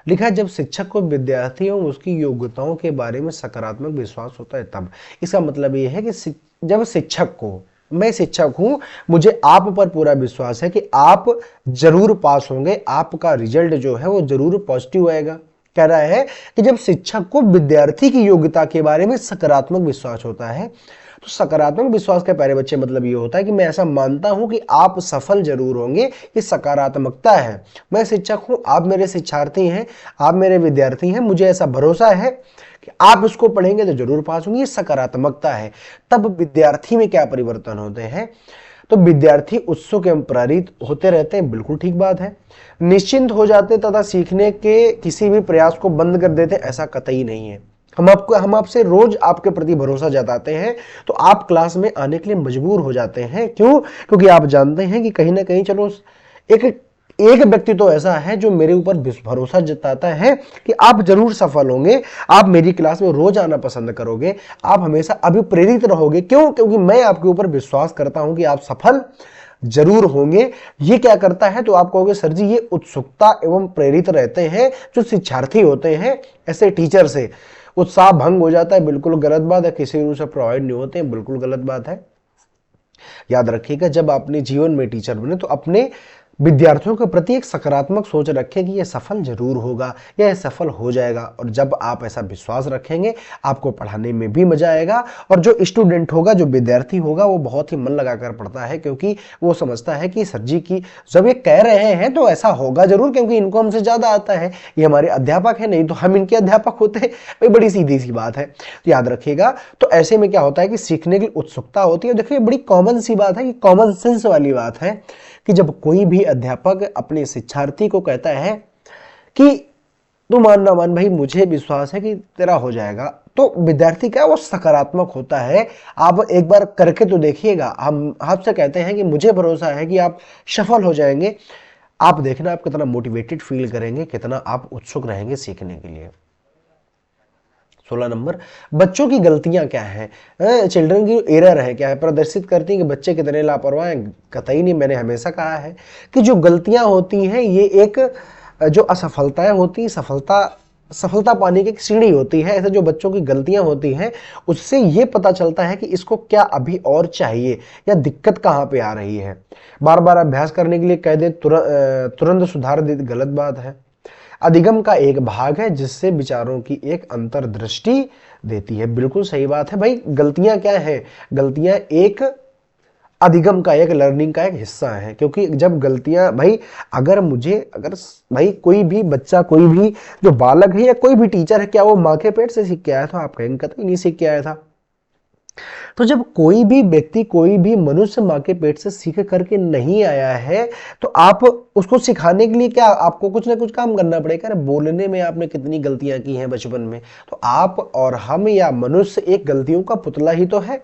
लिखा है, जब शिक्षक को विद्यार्थी एवं उसकी योग्यताओं के बारे में सकारात्मक विश्वास होता है तब। इसका मतलब यह है कि जब शिक्षक को, मैं शिक्षक हूं, मुझे आप पर पूरा विश्वास है कि आप जरूर पास होंगे, आपका रिजल्ट जो है वो जरूर पॉजिटिव आएगा। कह रहा है कि जब शिक्षक को विद्यार्थी की योग्यता के बारे में सकारात्मक विश्वास होता है, तो सकारात्मक विश्वास के प्यारे बच्चे मतलब ये होता है कि मैं ऐसा मानता हूं कि आप सफल जरूर होंगे, ये सकारात्मकता है। मैं शिक्षक हूं, आप मेरे शिक्षार्थी हैं, आप मेरे विद्यार्थी हैं, मुझे ऐसा भरोसा है कि आप इसको पढ़ेंगे तो जरूर पास होंगे, ये सकारात्मकता है। तब विद्यार्थी में क्या परिवर्तन होते हैं, तो विद्यार्थी उत्सुक एवं प्रेरित होते रहते हैं, बिल्कुल ठीक बात है। निश्चिंत हो जाते तथा सीखने के किसी भी प्रयास को बंद कर देते, ऐसा कतई नहीं है। हम आपसे रोज आपके प्रति भरोसा जताते हैं, तो आप क्लास में आने के लिए मजबूर हो जाते हैं। क्यों? क्योंकि आप जानते हैं कि कहीं ना कहीं चलो एक व्यक्ति तो ऐसा है जो मेरे ऊपर भरोसा जताता है कि आप जरूर सफल होंगे, आप मेरी क्लास में रोज आना पसंद करोगे, आप हमेशा अभिप्रेरित रहोगे। क्यों? क्योंकि मैं आपके ऊपर विश्वास करता हूं कि आप सफल जरूर होंगे। ये क्या करता है, तो आप कहोगे सर जी ये उत्सुकता एवं प्रेरित रहते हैं जो शिक्षार्थी होते हैं, ऐसे टीचर से उत्साह भंग हो जाता है, बिल्कुल गलत बात है। किसी रूप से प्रोवाइड नहीं होते हैं, बिल्कुल गलत बात है। याद रखिएगा, जब अपने जीवन में टीचर बने तो अपने विद्यार्थियों के प्रति एक सकारात्मक सोच रखें कि यह सफल जरूर होगा या यह सफल हो जाएगा। और जब आप ऐसा विश्वास रखेंगे, आपको पढ़ाने में भी मजा आएगा, और जो स्टूडेंट होगा, जो विद्यार्थी होगा, वो बहुत ही मन लगाकर पढ़ता है, क्योंकि वो समझता है कि सर जी की जब ये कह रहे हैं तो ऐसा होगा जरूर, क्योंकि इनको हमसे ज्यादा आता है, ये हमारे अध्यापक है, नहीं तो हम इनके अध्यापक होते हैं। भाई बड़ी सीधी सी बात है, तो याद रखिएगा। तो ऐसे में क्या होता है कि सीखने की उत्सुकता होती है। देखिए बड़ी कॉमन सी बात है, कि कॉमन सेंस वाली बात है, कि जब कोई भी अध्यापक अपने शिक्षार्थी को कहता है कि तू मान ना मान भाई, मुझे विश्वास है कि तेरा हो जाएगा, तो विद्यार्थी क्या वो सकारात्मक होता है। आप एक बार करके तो देखिएगा। हम आपसे कहते हैं कि मुझे भरोसा है कि आप सफल हो जाएंगे, आप देखना आप कितना मोटिवेटेड फील करेंगे, कितना आप उत्सुक रहेंगे सीखने के लिए। 16 नंबर, बच्चों की गलतियां क्या हैं, चिल्ड्रन की एरर है क्या है, प्रदर्शित करती हैं कि बच्चे कितने लापरवाह हैं। कतई नहीं, मैंने हमेशा कहा है कि जो गलतियां होती हैं ये एक जो असफलताएं होती, सफलता पाने की एक सीढ़ी होती है। ऐसे जो बच्चों की गलतियां होती हैं, उससे ये पता चलता है कि इसको क्या अभी और चाहिए या दिक्कत कहाँ पे आ रही है। बार बार अभ्यास करने के लिए कह दे तुरंत सुधार दे, गलत बात है। अधिगम का एक भाग है जिससे विचारों की एक अंतर्दृष्टि देती है, बिल्कुल सही बात है। भाई गलतियां क्या है, गलतियां एक अधिगम का, एक लर्निंग का एक हिस्सा है। क्योंकि जब गलतियां, भाई अगर भाई कोई भी बच्चा, कोई भी जो बालक है या कोई भी टीचर है, क्या वो माँ के पेट से सीख के आया था? आप कहेंगे कतई नहीं सीख के आया था। तो जब कोई भी व्यक्ति, कोई भी मनुष्य माँ के पेट से सीख करके नहीं आया है, तो आप उसको सिखाने के लिए क्या, आपको कुछ ना कुछ काम करना पड़ेगा। अरे बोलने में आपने कितनी गलतियां की हैं बचपन में, तो आप और हम या मनुष्य एक गलतियों का पुतला ही तो है।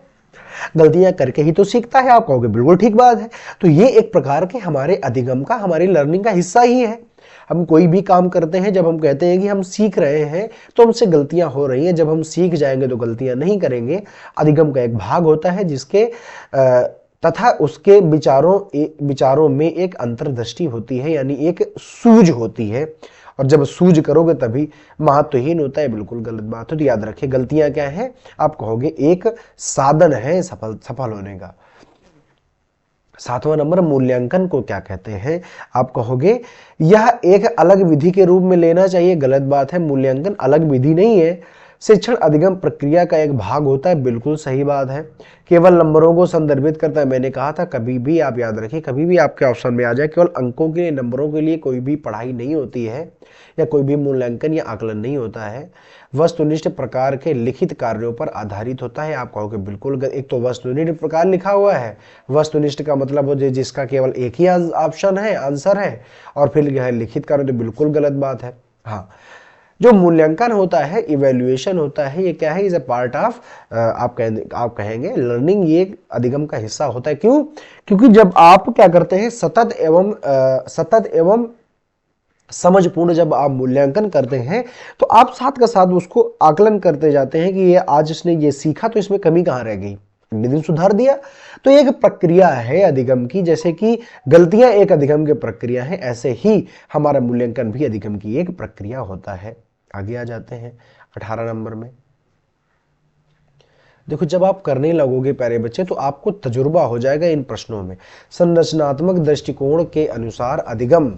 गलतियां करके ही तो सीखता है। आप कहोगे बिल्कुल ठीक बात है। तो ये एक प्रकार के हमारे अधिगम का, हमारी लर्निंग का हिस्सा ही है। हम कोई भी काम करते हैं, जब हम कहते हैं कि हम सीख रहे हैं तो हमसे गलतियां हो रही हैं, जब हम सीख जाएंगे तो गलतियां नहीं करेंगे। अधिगम का एक भाग होता है जिसके तथा उसके विचारों में एक अंतर्दृष्टि होती है, यानी एक सूझ होती है। और जब सूझ करोगे तभी महत्वहीन होता है, बिल्कुल गलत बात है। तो याद रखिए, गलतियां क्या है? आप कहोगे एक साधन है सफल होने का। 7वां नंबर, मूल्यांकन को क्या कहते हैं? आप कहोगे यह एक अलग विधि के रूप में लेना चाहिए। गलत बात है, मूल्यांकन अलग विधि नहीं है, शिक्षण अधिगम प्रक्रिया का एक भाग होता है। बिल्कुल सही बात है, केवल नंबरों को संदर्भित करता है। मैंने कहा था कभी भी आप याद रखिए, कभी भी आपके ऑप्शन में आ जाए, केवल अंकों के लिए, नंबरों के लिए कोई भी पढ़ाई नहीं होती है, या कोई भी मूल्यांकन या आकलन नहीं होता है। वस्तुनिष्ठ प्रकार के लिखित कार्यों पर आधारित होता है। आप कहोगे बिल्कुल, एक तो वस्तुनिष्ठ प्रकार लिखा हुआ है, वस्तुनिष्ठ का मतलब हो जिसका केवल एक ही ऑप्शन है, आंसर है, और फिर यह लिखित कार्य, तो बिल्कुल गलत बात है। हाँ, जो मूल्यांकन होता है, इवैल्यूएशन होता है, ये क्या है? इज अ पार्ट ऑफ, आप कहेंगे लर्निंग, ये एक अधिगम का हिस्सा होता है। क्यों? क्योंकि जब आप क्या करते हैं, सतत एवं समझपूर्ण जब आप मूल्यांकन करते हैं, तो आप साथ का साथ उसको आकलन करते जाते हैं कि ये आज इसने ये सीखा, तो इसमें कमी कहाँ रह गई, अगले दिन सुधार दिया। तो एक प्रक्रिया है अधिगम की, जैसे कि गलतियां एक अधिगम की प्रक्रिया है, ऐसे ही हमारा मूल्यांकन भी अधिगम की एक प्रक्रिया होता है। आगे आ जाते हैं 18 नंबर में। देखो, जब आप करने लगोगे प्यारे बच्चे, तो आपको तजुर्बा हो जाएगा इन प्रश्नों में। संरचनात्मक दृष्टिकोण के अनुसार अधिगम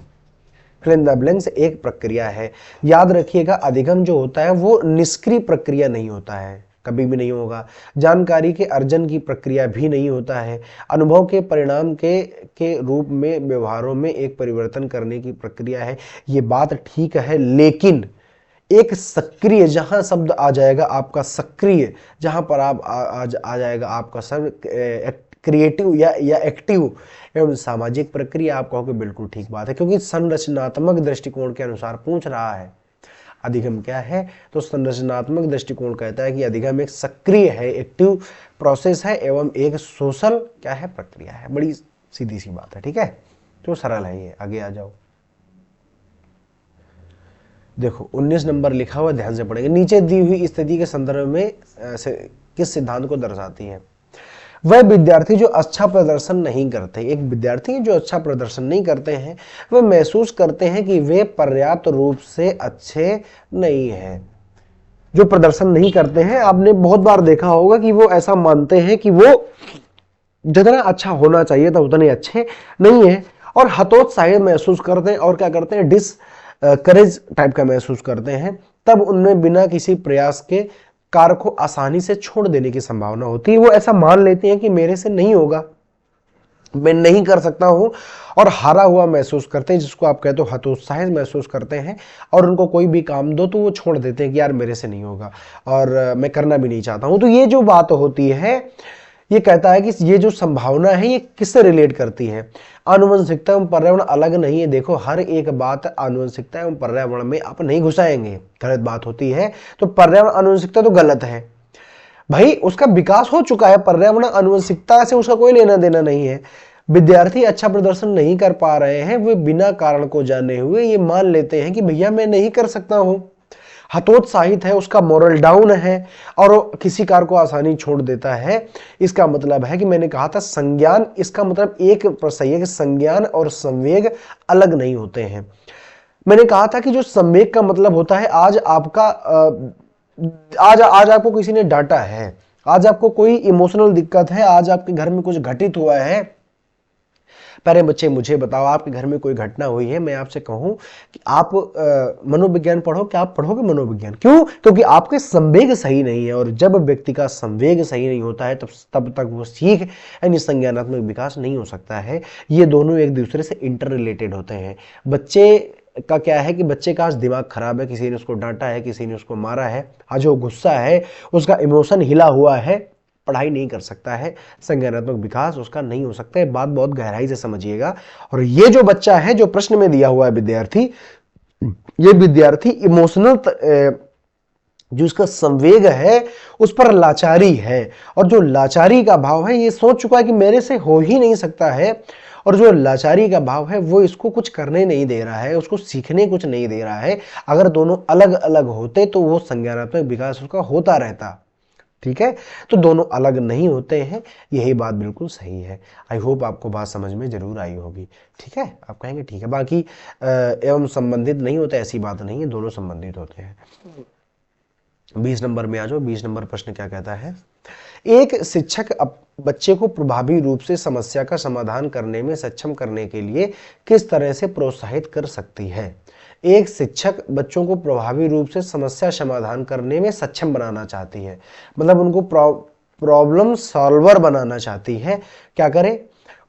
फिल इन द ब्लैंक्स एक प्रक्रिया है। याद रखिएगा, अधिगम जो होता है वो निष्क्रिय प्रक्रिया नहीं होता है, कभी भी नहीं होगा। जानकारी के अर्जन की प्रक्रिया भी नहीं होता है। अनुभव के परिणाम के रूप में व्यवहारों में एक परिवर्तन करने की प्रक्रिया है। ये बात ठीक है, लेकिन एक सक्रिय, जहां शब्द आ जाएगा आपका सक्रिय, जहां पर आप आ जाएगा आपका शब्द क्रिएटिव या एक्टिव एवं सामाजिक प्रक्रिया, आप कहोगे बिल्कुल ठीक बात है, क्योंकि संरचनात्मक दृष्टिकोण के अनुसार पूछ रहा है। अधिगम क्या है? तो संरचनात्मक दृष्टिकोण कहता है कि अधिगम एक सक्रिय है, एक्टिव प्रोसेस है, एवं एक सोशल क्या है, प्रक्रिया है। बड़ी सीधी सी बात है, ठीक है, तो सरल है ये। आगे आ जाओ। देखो 19 नंबर लिखा हुआ, ध्यान से पढ़ेंगे। नीचे दी हुई स्थिति के संदर्भ में किस सिद्धांत को दर्शाती है? वह विद्यार्थी जो अच्छा प्रदर्शन नहीं करते, एक विद्यार्थी जो अच्छा प्रदर्शन नहीं करते हैं, वे महसूस करते हैं कि वे पर्याप्त रूप से अच्छे नहीं हैं। जो प्रदर्शन नहीं करते हैं, आपने बहुत बार देखा होगा कि वो ऐसा मानते हैं कि वो जितना अच्छा होना चाहिए था उतने अच्छे नहीं है, और हतोत्साहित महसूस करते हैं, और क्या करते हैं, डिसकरेज टाइप का महसूस करते हैं। तब उनमें बिना किसी प्रयास के कार्य को आसानी से छोड़ देने की संभावना होती है। वो ऐसा मान लेते हैं कि मेरे से नहीं होगा, मैं नहीं कर सकता हूं, और हारा हुआ महसूस करते हैं, जिसको आप कहते हो हतोत्साहित महसूस करते हैं, और उनको कोई भी काम दो तो वो छोड़ देते हैं कि यार मेरे से नहीं होगा, और मैं करना भी नहीं चाहता हूं। तो ये जो बात होती है, ये कहता है कि ये जो संभावना है ये किससे रिलेट करती है? आनुवंशिकता एवं पर्यावरण अलग नहीं है। देखो, हर एक बात आनुवंशिकता एवं पर्यावरण में आप नहीं घुसाएंगे, गलत बात होती है। तो पर्यावरण आनुवंशिकता तो गलत है भाई, उसका विकास हो चुका है। पर्यावरण आनुवंशिकता से उसका कोई लेना देना नहीं है। विद्यार्थी अच्छा प्रदर्शन नहीं कर पा रहे हैं, वे बिना कारण को जाने हुए ये मान लेते हैं कि भैया मैं नहीं कर सकता हूं, हतोत्साहित है, उसका मोरल डाउन है, और किसी कार्य को आसानी छोड़ देता है। इसका मतलब है कि मैंने कहा था संज्ञान, इसका मतलब एक सही है कि संज्ञान और संवेग अलग नहीं होते हैं। मैंने कहा था कि जो संवेग का मतलब होता है, आज आपको किसी ने डांटा है, आज आपको कोई इमोशनल दिक्कत है, आज आपके घर में कुछ घटित हुआ है। प्यारे बच्चे, मुझे बताओ, आपके घर में कोई घटना हुई है, मैं आपसे कहूं कि आप मनोविज्ञान पढ़ो, क्या आप पढ़ोगे मनोविज्ञान? क्यों? क्योंकि आपके संवेग सही नहीं है, और जब व्यक्ति का संवेग सही नहीं होता है तब तक वो सीख यानी संज्ञानात्मक विकास नहीं हो सकता है। ये दोनों एक दूसरे से इंटर रिलेटेड होते हैं। बच्चे का क्या है कि बच्चे का आज दिमाग खराब है, किसी ने उसको डांटा है, किसी ने उसको मारा है, आज वो गुस्सा है, उसका इमोशन हिला हुआ है, पढ़ाई नहीं कर सकता है, संज्ञानात्मक विकास उसका नहीं हो सकता है। बात बहुत गहराई से समझिएगा। और ये जो बच्चा है, जो प्रश्न में दिया हुआ है विद्यार्थी, ये विद्यार्थी इमोशनल जो इसका संवेग है उस पर लाचारी है, और जो लाचारी का भाव है ये सोच चुका है कि मेरे से हो ही नहीं सकता है, और जो लाचारी का भाव है वो इसको कुछ करने नहीं दे रहा है, उसको सीखने कुछ नहीं दे रहा है। अगर दोनों अलग अलग होते तो वो संज्ञानात्मक विकास उसका होता रहता। ठीक है, तो दोनों अलग नहीं होते हैं, यही बात बिल्कुल सही है। आई होप आपको बात समझ में जरूर आई होगी। ठीक है, आप कहेंगे ठीक है, बाकी एवं संबंधित नहीं होता, ऐसी बात नहीं है, दोनों संबंधित होते हैं। 20 नंबर में आ जाओ। 20 नंबर प्रश्न क्या कहता है? एक शिक्षक बच्चे को प्रभावी रूप से समस्या का समाधान करने में सक्षम करने के लिए किस तरह से प्रोत्साहित कर सकती है? एक शिक्षक बच्चों को प्रभावी रूप से समस्या समाधान करने में सक्षम बनाना चाहती है, मतलब उनको प्रॉब्लम सॉल्वर बनाना चाहती है। क्या करे?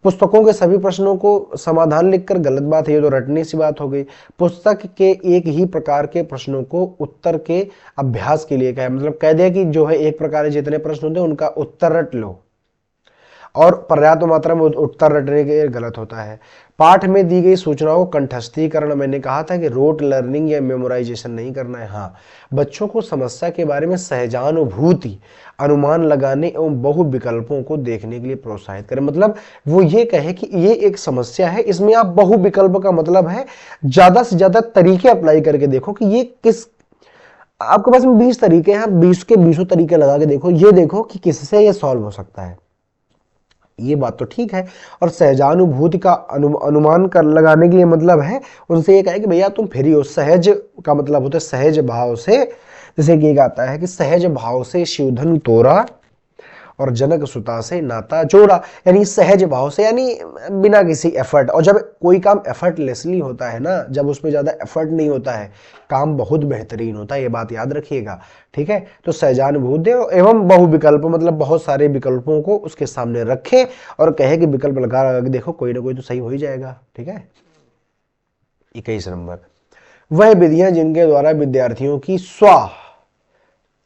पुस्तकों के सभी प्रश्नों को समाधान लिखकर, गलत बात है, ये तो रटने सी बात हो गई। पुस्तक के एक ही प्रकार के प्रश्नों को उत्तर के अभ्यास के लिए कहे, मतलब कह दिया कि जो है एक प्रकार के जितने प्रश्न होते हैं उनका उत्तर रट लो, और पर्याप्त मात्रा में उत्तर रटने के गलत होता है। पाठ में दी गई सूचनाओं को कंठस्थीकरण, मैंने कहा था कि रोट लर्निंग या मेमोराइजेशन नहीं करना है। हाँ, बच्चों को समस्या के बारे में सहजानुभूति, अनुमान लगाने एवं बहु विकल्पों को देखने के लिए प्रोत्साहित करें। मतलब वो ये कहे कि ये एक समस्या है, इसमें आप बहु विकल्प का मतलब है ज्यादा से ज्यादा तरीके अप्लाई करके देखो कि ये किस, आपके पास में 20 तरीके हैं, आप 20 के 20 तरीके लगा के देखो, ये देखो कि किससे ये सॉल्व हो सकता है। ये बात तो ठीक है। और सहजानुभूति का अनुमान कर लगाने के लिए मतलब है उनसे ये कहे कि भैया तुम फ्री हो। सहज का मतलब होता है सहज भाव से, जैसे कि एक आता है कि सहज भाव से शिवधन तोरा और जनक सुता से नाता जोड़ा, यानी सहज भाव से, यानी बिना किसी एफर्ट। और जब कोई काम एफर्टलेसली होता है ना, जब उसमें ज्यादा एफर्ट नहीं होता है, काम बहुत बेहतरीन होता है, ये बात याद रखिएगा। ठीक है, तो सहजानुभूति एवं बहुविकल्प, मतलब बहुत सारे विकल्पों को उसके सामने रखे और कहे कि विकल्प लगा लगा के देखो, कोई ना कोई तो सही हो ही जाएगा। ठीक है, 21 नंबर, वह विधियां जिनके द्वारा विद्यार्थियों की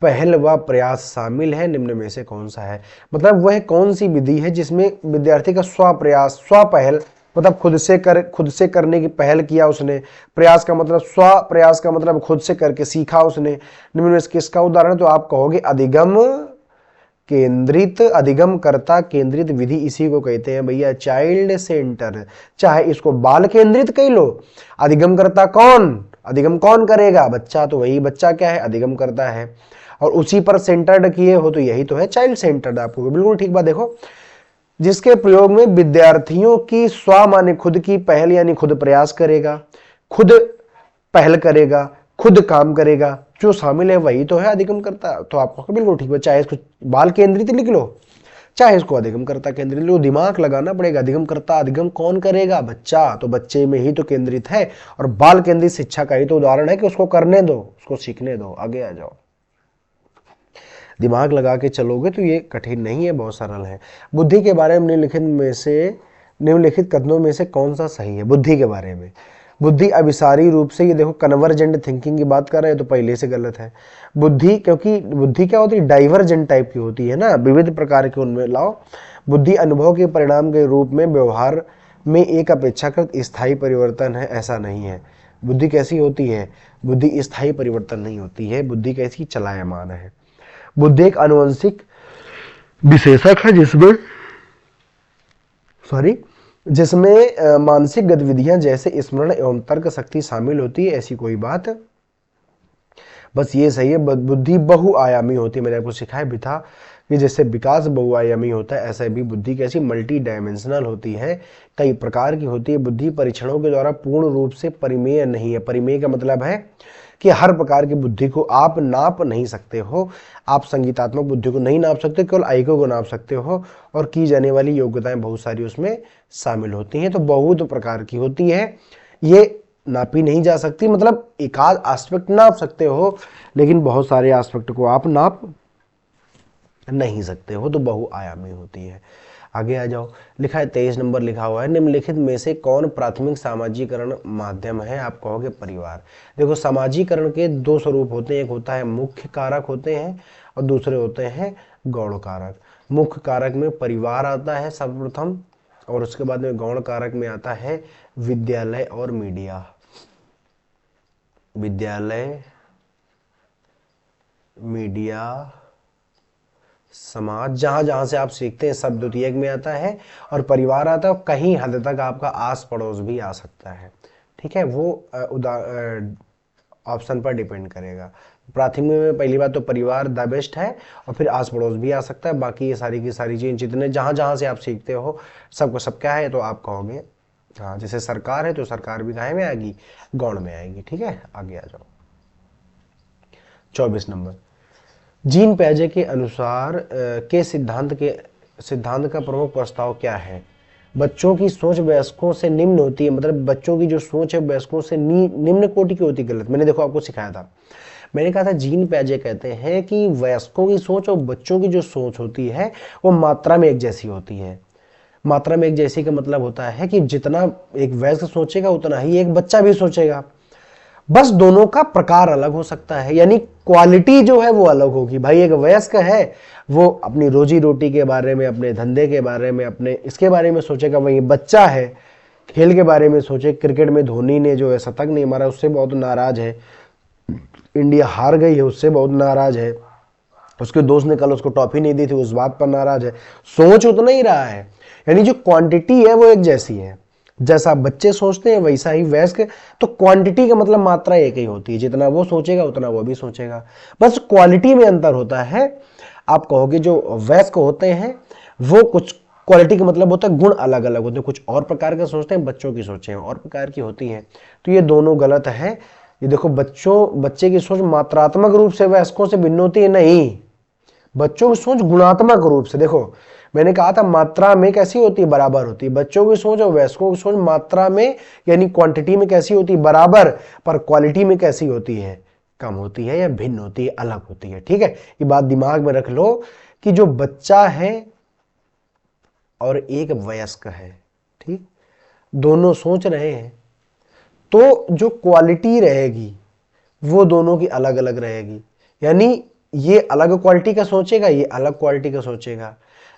पहल व प्रयास शामिल है, निम्न में से कौन सा है? मतलब वह कौन सी विधि है जिसमें विद्यार्थी का स्वप्रयास, स्वपहल, मतलब खुद से करने की पहल किया उसने। प्रयास का मतलब, स्व प्रयास का मतलब खुद से करके सीखा उसने। निम्न में से किसका उदाहरण? तो आप कहोगे अधिगम केंद्रित, अधिगम कर्ता केंद्रित विधि इसी को कहते हैं भैया चाइल्ड सेंटर, चाहे इसको बाल केंद्रित कह लो। अधिगम करता कौन? अधिगम कौन करेगा? बच्चा, तो वही बच्चा क्या है? अधिगम करता है। और उसी पर सेंटर्ड किए हो तो यही तो है चाइल्ड सेंटर्ड। आपको बिल्कुल ठीक बात। देखो, जिसके प्रयोग में विद्यार्थियों की स्व माने खुद की पहल, यानी खुद प्रयास करेगा, खुद पहल करेगा, खुद काम करेगा, जो शामिल है वही तो है अधिगम करता। तो आपको बिल्कुल ठीक है, चाहे इसको बाल केंद्रित लिख लो, चाहे इसको अधिगम करता केंद्रित लो, दिमाग लगाना पड़ेगा। अधिगम करता, अधिगम कौन करेगा? बच्चा, तो बच्चे में ही तो केंद्रित है। और बाल केंद्रित शिक्षा का ही तो उदाहरण है कि उसको करने दो, उसको सीखने दो। आगे आ जाओ, दिमाग लगा के चलोगे तो ये कठिन नहीं है, बहुत सरल है। बुद्धि के बारे में निम्नलिखित कथनों में से कौन सा सही है? बुद्धि के बारे में, बुद्धि अभिसारी रूप से, ये देखो कन्वर्जेंट थिंकिंग की बात कर रहे हैं तो पहले से गलत है। बुद्धि, क्योंकि बुद्धि क्या होती है? डाइवर्जेंट टाइप की होती है ना, विविध प्रकार के उनमें लाओ। बुद्धि अनुभव के परिणाम के रूप में व्यवहार में एक अपेक्षाकृत स्थायी परिवर्तन है, ऐसा नहीं है। बुद्धि कैसी होती है? बुद्धि स्थायी परिवर्तन नहीं होती है, बुद्धि कैसी? चलायमान है। बुद्धि एक आनुवंशिक विशेषक है जिसमें मानसिक गतिविधियां जैसे स्मरण एवं तर्क शक्ति शामिल होती है, ऐसी कोई बात, बस ये सही है। बुद्धि बहुआयामी होती है, मैंने आपको सिखाया भी था कि जैसे विकास बहुआयामी होता है, ऐसे भी बुद्धि कैसी? मल्टी डायमेंशनल होती है, कई प्रकार की होती है। बुद्धि परीक्षणों के द्वारा पूर्ण रूप से परिमेय नहीं है। परिमेय का मतलब है कि हर प्रकार की बुद्धि को आप नाप नहीं सकते हो। आप संगीतात्मक बुद्धि को नहीं नाप सकते, केवल आईक्यू को नाप सकते हो, और की जाने वाली योग्यताएं बहुत सारी उसमें शामिल होती हैं, तो बहुत प्रकार की होती है। ये नापी नहीं जा सकती, मतलब एकाध एस्पेक्ट नाप सकते हो, लेकिन बहुत सारे एस्पेक्ट को आप नाप नहीं सकते हो, तो बहुआयामी होती है। आगे आ जाओ, लिखा है 23 नंबर लिखा हुआ है, निम्नलिखित में से कौन प्राथमिक सामाजिकरण माध्यम है? आप कहोगे परिवार। देखो, सामाजिकरण के दो स्वरूप होते हैं, एक होता है मुख्य कारक होते हैं और दूसरे होते हैं गौण कारक। मुख्य कारक में परिवार आता है सर्वप्रथम, और उसके बाद में गौण कारक में आता है विद्यालय और मीडिया। विद्यालय, मीडिया, समाज, जहां जहां से आप सीखते हैं सब द्वितीयक एक में आता है, और परिवार आता है, और कहीं हद तक आपका आस पड़ोस भी आ सकता है। ठीक है, वो ऑप्शन पर डिपेंड करेगा। प्राथमिक में पहली बात तो परिवार द बेस्ट है, और फिर आस पड़ोस भी आ सकता है। बाकी ये सारी की सारी चीज़ जितने जहां जहां से आप सीखते हो सबको सब क्या है, तो आप कहोगे हाँ, जैसे सरकार है तो सरकार भी काहे में आएगी, गौण में आएगी। ठीक है, आगे आ जाओ। 24 नंबर, जीन पियाजे के अनुसार के सिद्धांत का प्रमुख प्रस्ताव क्या है? बच्चों की सोच वयस्कों से निम्न होती है, मतलब बच्चों की जो सोच है वयस्कों से निम्न कोटि की होती है। गलत, मैंने देखो आपको सिखाया था, मैंने कहा था जीन पियाजे कहते हैं कि वयस्कों की सोच और बच्चों की जो सोच होती है वो मात्रा में एक जैसी होती है। मात्रा में एक जैसी का मतलब होता है कि जितना एक वयस्क सोचेगा उतना ही एक बच्चा भी सोचेगा, बस दोनों का प्रकार अलग हो सकता है, यानी क्वालिटी जो है वो अलग होगी। भाई एक वयस्क है वो अपनी रोजी रोटी के बारे में, अपने धंधे के बारे में, अपने इसके बारे में सोचेगा। वही बच्चा है खेल के बारे में सोचे, क्रिकेट में धोनी ने जो है शतक नहीं मारा उससे बहुत नाराज है, इंडिया हार गई है उससे बहुत नाराज है, उसके दोस्त ने कल उसको टॉफी नहीं दी थी उस बात पर नाराज है। सोच उतना ही रहा है, यानी जो क्वांटिटी है वो एक जैसी है। जैसा बच्चे सोचते हैं वैसा ही वयस्क, तो क्वांटिटी का मतलब मात्रा एक ही होती है, जितना वो सोचेगा उतना वो भी सोचेगा, बस क्वालिटी में अंतर होता है। आप कहोगे जो वयस्क होते हैं वो कुछ क्वालिटी का मतलब होता है गुण अलग अलग होते हैं, कुछ और प्रकार का सोचते हैं, बच्चों की सोचें और प्रकार की होती हैं। तो ये दोनों गलत है। ये देखो बच्चे की सोच मात्रात्मक रूप से वयस्कों से भिन्न होती है, नहीं, बच्चों की सोच गुणात्मक रूप से। देखो मैंने कहा था मात्रा में कैसी होती है, बराबर होती है। बच्चों की सोच और वयस्कों की सोच मात्रा में यानी क्वांटिटी में कैसी होती है, बराबर, पर क्वालिटी में कैसी होती है, कम होती है या भिन्न होती है, अलग होती है। ठीक है, ये बात दिमाग में रख लो कि जो बच्चा है और एक वयस्क है, ठीक, दोनों सोच रहे हैं तो जो क्वालिटी रहेगी वो दोनों की अलग अलग रहेगी, यानी ये अलग क्वालिटी का सोचेगा, ये अलग क्वालिटी का सोचेगा।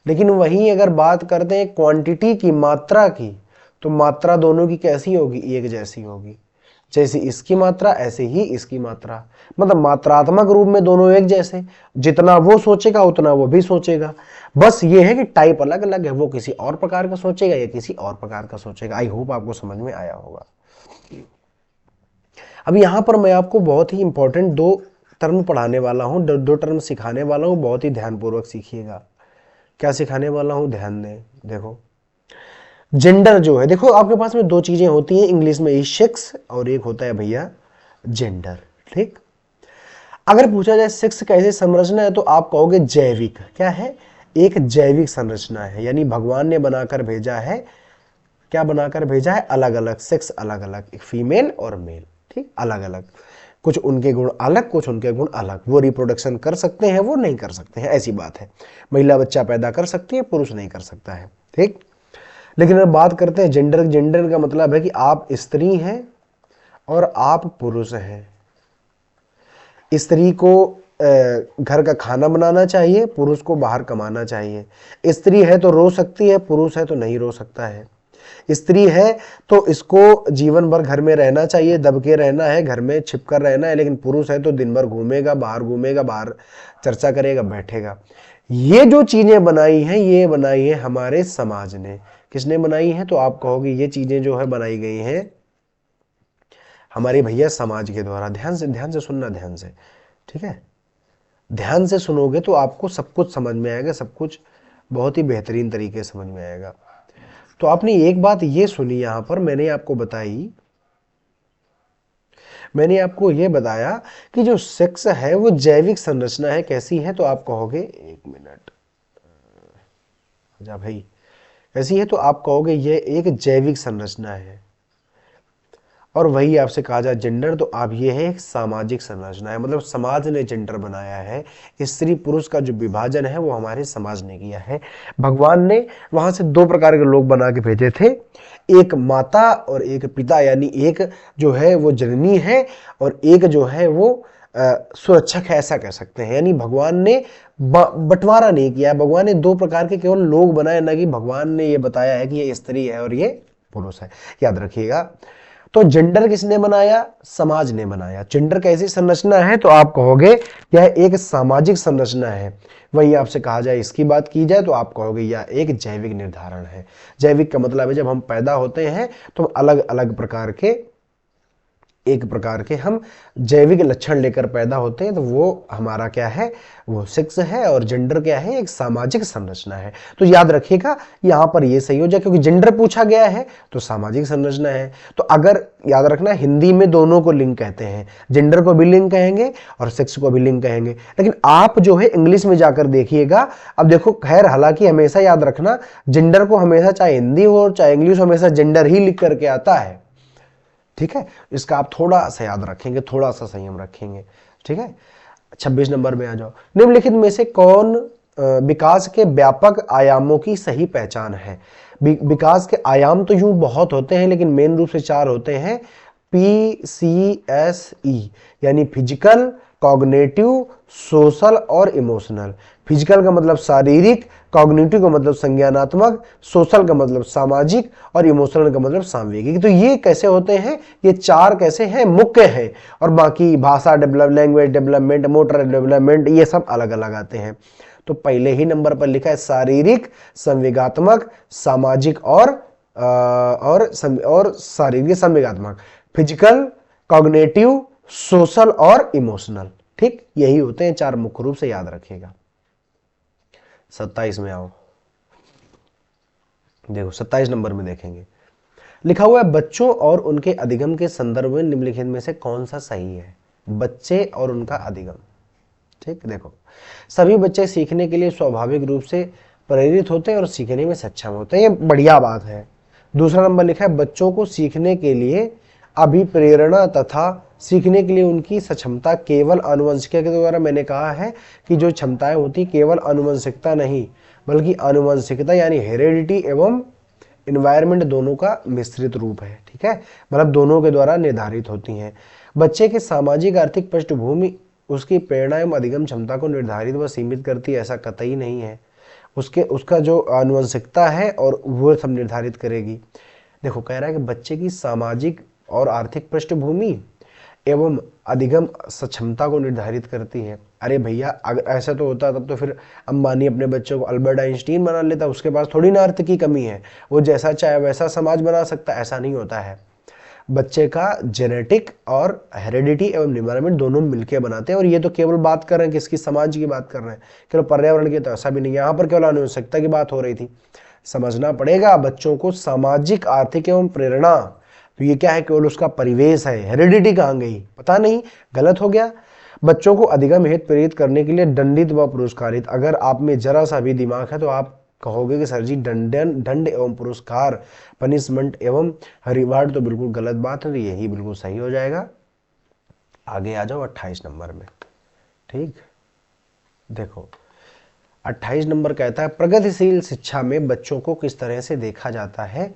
लेकिन वहीं अगर बात करते हैं क्वांटिटी की, मात्रा की, तो मात्रा दोनों की कैसी होगी, एक जैसी होगी। जैसे इसकी मात्रा ऐसे ही इसकी मात्रा, मतलब मात्रात्मक रूप में दोनों एक जैसे, जितना वो सोचेगा उतना वो भी सोचेगा। बस ये है कि टाइप अलग अलग है, वो किसी और प्रकार का सोचेगा या किसी और प्रकार का सोचेगा। आई होप आपको समझ में आया होगा। अब यहां पर मैं आपको बहुत ही इंपॉर्टेंट दो टर्म पढ़ाने वाला हूं, दो टर्म सिखाने वाला हूं, बहुत ही ध्यानपूर्वक सीखिएगा। क्या सिखाने वाला हूं, ध्यान दें। देखो जेंडर जो है, देखो आपके पास में दो चीजें होती हैं इंग्लिश में, सेक्स और एक होता है भैया जेंडर। ठीक, अगर पूछा जाए सेक्स कैसे संरचना है तो आप कहोगे जैविक। क्या है, एक जैविक संरचना है, यानी भगवान ने बनाकर भेजा है, क्या बनाकर भेजा है, अलग अलग सेक्स, अलग अलग, एक फीमेल और मेल, ठीक, अलग अलग, कुछ उनके गुण अलग, कुछ उनके गुण अलग। वो रिप्रोडक्शन कर सकते हैं, वो नहीं कर सकते हैं, ऐसी बात है। महिला बच्चा पैदा कर सकती है, पुरुष नहीं कर सकता है। ठीक, लेकिन अगर बात करते हैं जेंडर, जेंडर का मतलब है कि आप स्त्री हैं और आप पुरुष हैं। स्त्री को घर का खाना बनाना चाहिए, पुरुष को बाहर कमाना चाहिए। स्त्री है तो रो सकती है, पुरुष है तो नहीं रो सकता है। स्त्री है तो इसको जीवन भर घर में रहना चाहिए, दब के रहना है, घर में छिपकर रहना है। लेकिन पुरुष है तो दिन भर घूमेगा, बाहर चर्चा करेगा, बैठेगा। ये जो चीजें बनाई हैं, ये बनाई है हमारे समाज ने। किसने बनाई है, तो आप कहोगे ये चीजें जो है बनाई गई हैं हमारे भैया समाज के द्वारा। ध्यान से सुनना, ध्यान से, ठीक है, ध्यान से सुनोगे तो आपको सब कुछ समझ में आएगा, सब कुछ बहुत ही बेहतरीन तरीके से समझ में आएगा। तो आपने एक बात ये सुनी, यहां पर मैंने आपको ये बताया कि जो सेक्स है वो जैविक संरचना है। कैसी है, तो आप कहोगे, एक मिनट जा भाई, कैसी है, तो आप कहोगे ये एक जैविक संरचना है। और वही आपसे कहा जाए जेंडर, तो आप ये है एक सामाजिक संरचना है, मतलब समाज ने जेंडर बनाया है। स्त्री पुरुष का जो विभाजन है वो हमारे समाज ने किया है। भगवान ने वहां से दो प्रकार के लोग बना के भेजे थे, एक माता और एक पिता, यानी एक जो है वो जननी है और एक जो है वो सुरक्षक है, ऐसा कह सकते हैं। यानी भगवान ने बंटवारा नहीं किया, भगवान ने दो प्रकार के केवल लोग बनाए, ना कि भगवान ने ये बताया है कि ये स्त्री है और ये पुरुष है। याद रखिएगा, तो जेंडर किसने बनाया? समाज ने बनाया। जेंडर कैसी संरचना है? तो आप कहोगे यह एक सामाजिक संरचना है। वही आपसे कहा जाए, इसकी बात की जाए तो आप कहोगे यह एक जैविक निर्धारण है। जैविक का मतलब है जब हम पैदा होते हैं तो अलग अलग प्रकार के, एक प्रकार के हम जैविक लक्षण लेकर पैदा होते हैं, तो वो हमारा क्या है? वो सेक्स है। और जेंडर क्या है? एक सामाजिक संरचना है। तो याद रखिएगा यहां पर ये सही हो जाए, क्योंकि जेंडर पूछा गया है तो सामाजिक संरचना है। तो अगर याद रखना, हिंदी में दोनों को लिंग कहते हैं, जेंडर को भी लिंग कहेंगे और सेक्स को भी लिंग कहेंगे। लेकिन आप जो है इंग्लिश में जाकर देखिएगा। अब देखो, खैर हालांकि हमेशा याद रखना, जेंडर को हमेशा चाहे हिंदी हो चाहे इंग्लिश हो, हमेशा जेंडर ही लिख करके आता है। ठीक है, इसका आप थोड़ा सा याद रखेंगे, थोड़ा सा संयम रखेंगे। ठीक है, 26 नंबर में आ जाओ। निम्नलिखित में से कौन विकास के व्यापक आयामों की सही पहचान है? विकास के आयाम तो यूं बहुत होते हैं, लेकिन मेन रूप से 4 होते हैं। PCSE यानी फिजिकल, कॉग्निटिव, सोशल और इमोशनल। फिजिकल का मतलब शारीरिक, कॉग्निटिव का मतलब संज्ञानात्मक, सोशल का मतलब सामाजिक और इमोशनल का मतलब सांवेगिक। तो ये कैसे होते हैं? ये 4 कैसे हैं? मुख्य हैं। और बाकी भाषा develop, language development, motor development, ये सब अलग अलग आते हैं। तो पहले ही नंबर पर लिखा है शारीरिक, संवेगात्मक, सामाजिक और शारीरिक संवेगात्मक, फिजिकल, कॉग्निटिव, सोशल और इमोशनल। ठीक, यही होते हैं 4 मुख्य रूप से, याद रखिएगा। 27 में आओ। देखो 27 नंबर में देखेंगे, लिखा हुआ है बच्चों और उनके अधिगम के संदर्भ में निम्नलिखित में से कौन सा सही है? बच्चे और उनका अधिगम। ठीक, देखो सभी बच्चे सीखने के लिए स्वाभाविक रूप से प्रेरित होते हैं और सीखने में सक्षम होते हैं, ये बढ़िया बात है। दूसरा नंबर लिखा है बच्चों को सीखने के लिए अभिप्रेरणा तथा सीखने के लिए उनकी सक्षमता केवल आनुवंशिकता के द्वारा। मैंने कहा है कि जो क्षमताएं होती केवल आनुवंशिकता नहीं, बल्कि आनुवंशिकता यानी हेरेडिटी एवं इन्वायरमेंट दोनों का मिश्रित रूप है। ठीक है, मतलब दोनों के द्वारा निर्धारित होती हैं। बच्चे के सामाजिक आर्थिक पृष्ठभूमि उसकी प्रेरणा एवं अधिगम क्षमता को निर्धारित व सीमित करती है, ऐसा कतई नहीं है। उसका जो आनुवंशिकता है और वो सब निर्धारित करेगी। देखो कह रहा है कि बच्चे की सामाजिक और आर्थिक पृष्ठभूमि एवं अधिगम सक्षमता को निर्धारित करती है। अरे भैया, अगर ऐसा तो होता तब तो फिर अंबानी अपने बच्चों को अल्बर्ट आइंस्टीन बना लेता, उसके पास थोड़ी ना अर्थ की कमी है, वो जैसा चाहे वैसा समाज बना सकता। ऐसा नहीं होता है। बच्चे का जेनेटिक और हेरेडिटी एवं एनवायरनमेंट दोनों मिलकर बनाते हैं। और ये तो केवल बात कर रहे हैं किसकी? समाज की बात कर रहे हैं, केवल पर्यावरण की तो ऐसा भी नहीं। यहाँ पर केवल आनुवंशिकता की बात हो रही थी। समझना पड़ेगा बच्चों को सामाजिक, आर्थिक एवं प्रेरणा, तो ये क्या है? केवल उसका परिवेश है। हेरिडिटी कहाँ गई? पता नहीं, गलत हो गया। बच्चों को अधिगम हेतु प्रेरित करने के लिए दंडित व पुरस्कारित। अगर आप में जरा सा भी दिमाग है तो आप कहोगे कि सर जी दंड एवं पुरस्कार, पनिशमेंट एवं रिवार्ड, तो बिल्कुल गलत बात है। तो यही बिल्कुल सही हो जाएगा। आगे आ जाओ 28 नंबर में। ठीक, देखो 28 नंबर कहता है प्रगतिशील शिक्षा में बच्चों को किस तरह से देखा जाता है?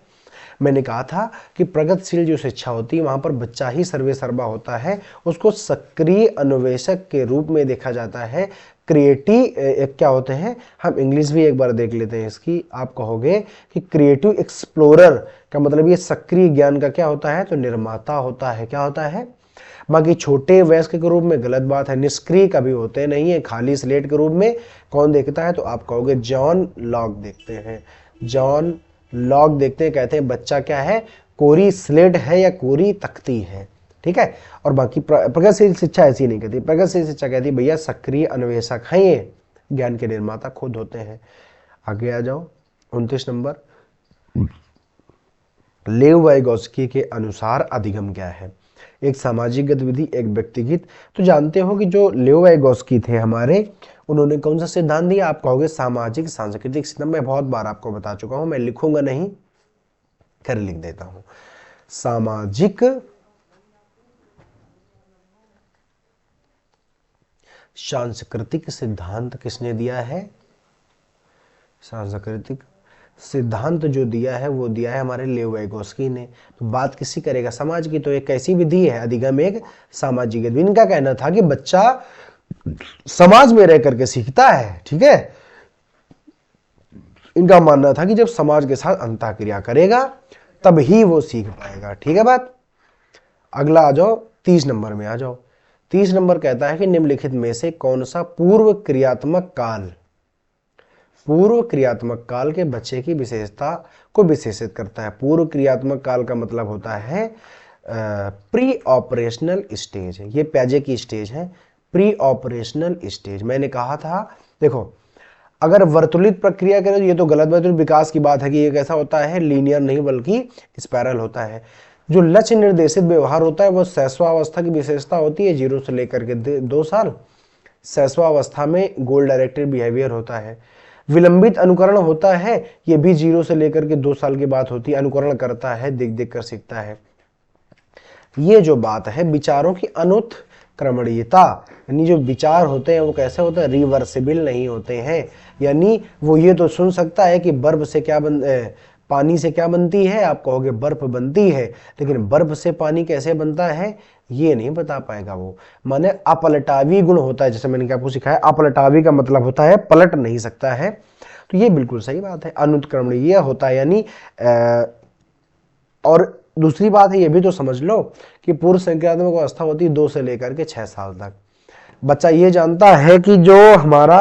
मैंने कहा था कि प्रगतिशील जो शिक्षा होती है वहां पर बच्चा ही सर्वे सर्वा होता है, उसको सक्रिय अन्वेषक के रूप में देखा जाता है। क्रिएटिव क्या होते हैं? हम इंग्लिश भी एक बार देख लेते हैं इसकी। आप कहोगे कि क्रिएटिव एक्सप्लोरर का मतलब ये सक्रिय ज्ञान का क्या होता है? तो निर्माता होता है। क्या होता है? बाकी छोटे वयस्क के रूप में गलत बात है, निष्क्रिय कभी होते नहीं है। खाली स्लेट के रूप में कौन देखता है? तो आप कहोगे जॉन लॉक देखते हैं। जॉन लॉक देखते हैं, कहते हैं बच्चा क्या है? कोरी स्लेट है या कोरी तख्ती है। ठीक है, और बाकी प्रगतिशील शिक्षा ऐसी नहीं कहती। प्रगतिशील शिक्षा कहती है भैया सक्रिय अन्वेषक हैं, ये ज्ञान के निर्माता खुद होते हैं। आगे आ जाओ 29 नंबर। लेव वाइगोस्की के अनुसार अधिगम क्या है? एक सामाजिक गतिविधि, एक व्यक्तिगत। तो जानते हो कि जो लेव वाइगोस्की थे हमारे, उन्होंने कौन सा सिद्धांत दिया? आप कहोगे सामाजिक सांस्कृतिक सिद्धांत। मैं बहुत बार आपको बता चुका हूं, मैं लिखूंगा नहीं, कर लिख देता हूं। सामाजिक सांस्कृतिक सिद्धांत किसने दिया है? सांस्कृतिक सिद्धांत जो दिया है वो दिया है हमारे लेव वाइगोस्की ने। तो बात किसी करेगा? समाज की। तो एक कैसी विधि है? अधिगम एक सामाजिक विधि। इनका कहना था कि बच्चा समाज में रह करके सीखता है। ठीक है, इनका मानना था कि जब समाज के साथ अंतःक्रिया करेगा तब ही वो सीख पाएगा। ठीक है बात। अगला आ जाओ 30 नंबर में आ जाओ। 30 नंबर कहता है कि निम्नलिखित में से कौन सा पूर्व क्रियात्मक काल के बच्चे की विशेषता को विशेषित करता है। पूर्व क्रियात्मक काल का मतलब होता है प्री ऑपरेशनल स्टेज। ये प्याजे की स्टेज है, प्री ऑपरेशनल स्टेज। मैंने कहा था देखो, अगर वर्तुलित प्रक्रिया करें तो ये तो गलत बात है, विकास की बात है कि ये कैसा होता है, लीनियर नहीं बल्कि स्पाइरल होता है। जो लक्ष्य निर्देशित व्यवहार होता है वो शैशवावस्था की विशेषता होती है, 0 से लेकर के 2 साल। शैशवावस्था में गोल डायरेक्टेड बिहेवियर होता है। विलंबित अनुकरण होता है, ये भी 0 से लेकर के 2 साल की बात होती है। अनुकरण करता है, देख देख कर सीखता है। ये जो बात है विचारों की अनुत्क्रमणीयता, यानी जो विचार होते हैं वो कैसे होते हैं, रिवर्सिबल नहीं होते हैं। यानी वो ये तो सुन सकता है कि बर्फ से क्या पानी से क्या बनती है, आप कहोगे बर्फ बनती है, लेकिन बर्फ से पानी कैसे बनता है ये नहीं बता पाएगा वो। माने अपलटावी गुण होता है, जैसे मैंने आपको सिखाया, अपलटावी का मतलब होता है पलट नहीं सकता है। तो ये बिल्कुल सही बात है, अनुत्क्रमणीय होता है। यानी और दूसरी बात है, ये भी तो समझ लो कि पूर्व संक्रियात्मक अवस्था होती है 2 से लेकर के 6 साल तक। बच्चा ये जानता है कि जो हमारा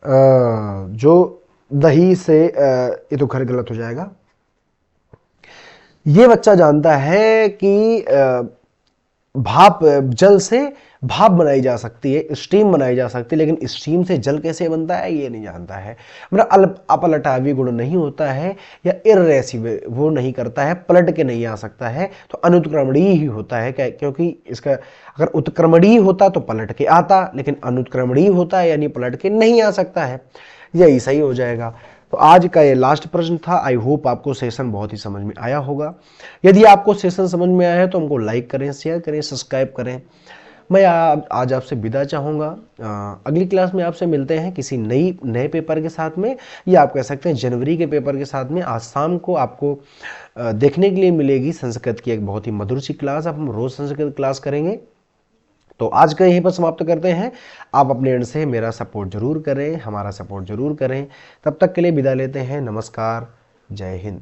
जो दही से ये तो खैर गलत हो जाएगा। ये बच्चा जानता है कि भाप, जल से भाप बनाई जा सकती है, स्टीम बनाई जा सकती है, लेकिन स्टीम से जल कैसे बनता है ये नहीं जानता है। मतलब अपलटावी गुण नहीं होता है, या इर्रेसिबल वो नहीं करता है, पलट के नहीं आ सकता है, तो अनुत्क्रमणीय ही होता है। क्योंकि इसका अगर उत्क्रमणीय होता तो पलट के आता, लेकिन अनुत्क्रमणीय होता है यानी पलट के नहीं आ सकता है। यही सही हो जाएगा। तो आज का ये लास्ट प्रश्न था। आई होप आपको सेशन बहुत ही समझ में आया होगा। यदि आपको सेशन समझ में आया है तो हमको लाइक करें, शेयर करें, सब्सक्राइब करें। मैं आज आपसे विदा चाहूँगा। अगली क्लास में आपसे मिलते हैं किसी नए पेपर के साथ में, या आप कह सकते हैं जनवरी के पेपर के साथ में। आज शाम को आपको देखने के लिए मिलेगी संस्कृत की एक बहुत ही मधुर सी क्लास। अब हम रोज़ संस्कृत क्लास करेंगे। तो आज का यहीं पर समाप्त करते हैं। आप अपने एंड से मेरा सपोर्ट जरूर करें, हमारा सपोर्ट जरूर करें। तब तक के लिए विदा लेते हैं। नमस्कार, जय हिंद।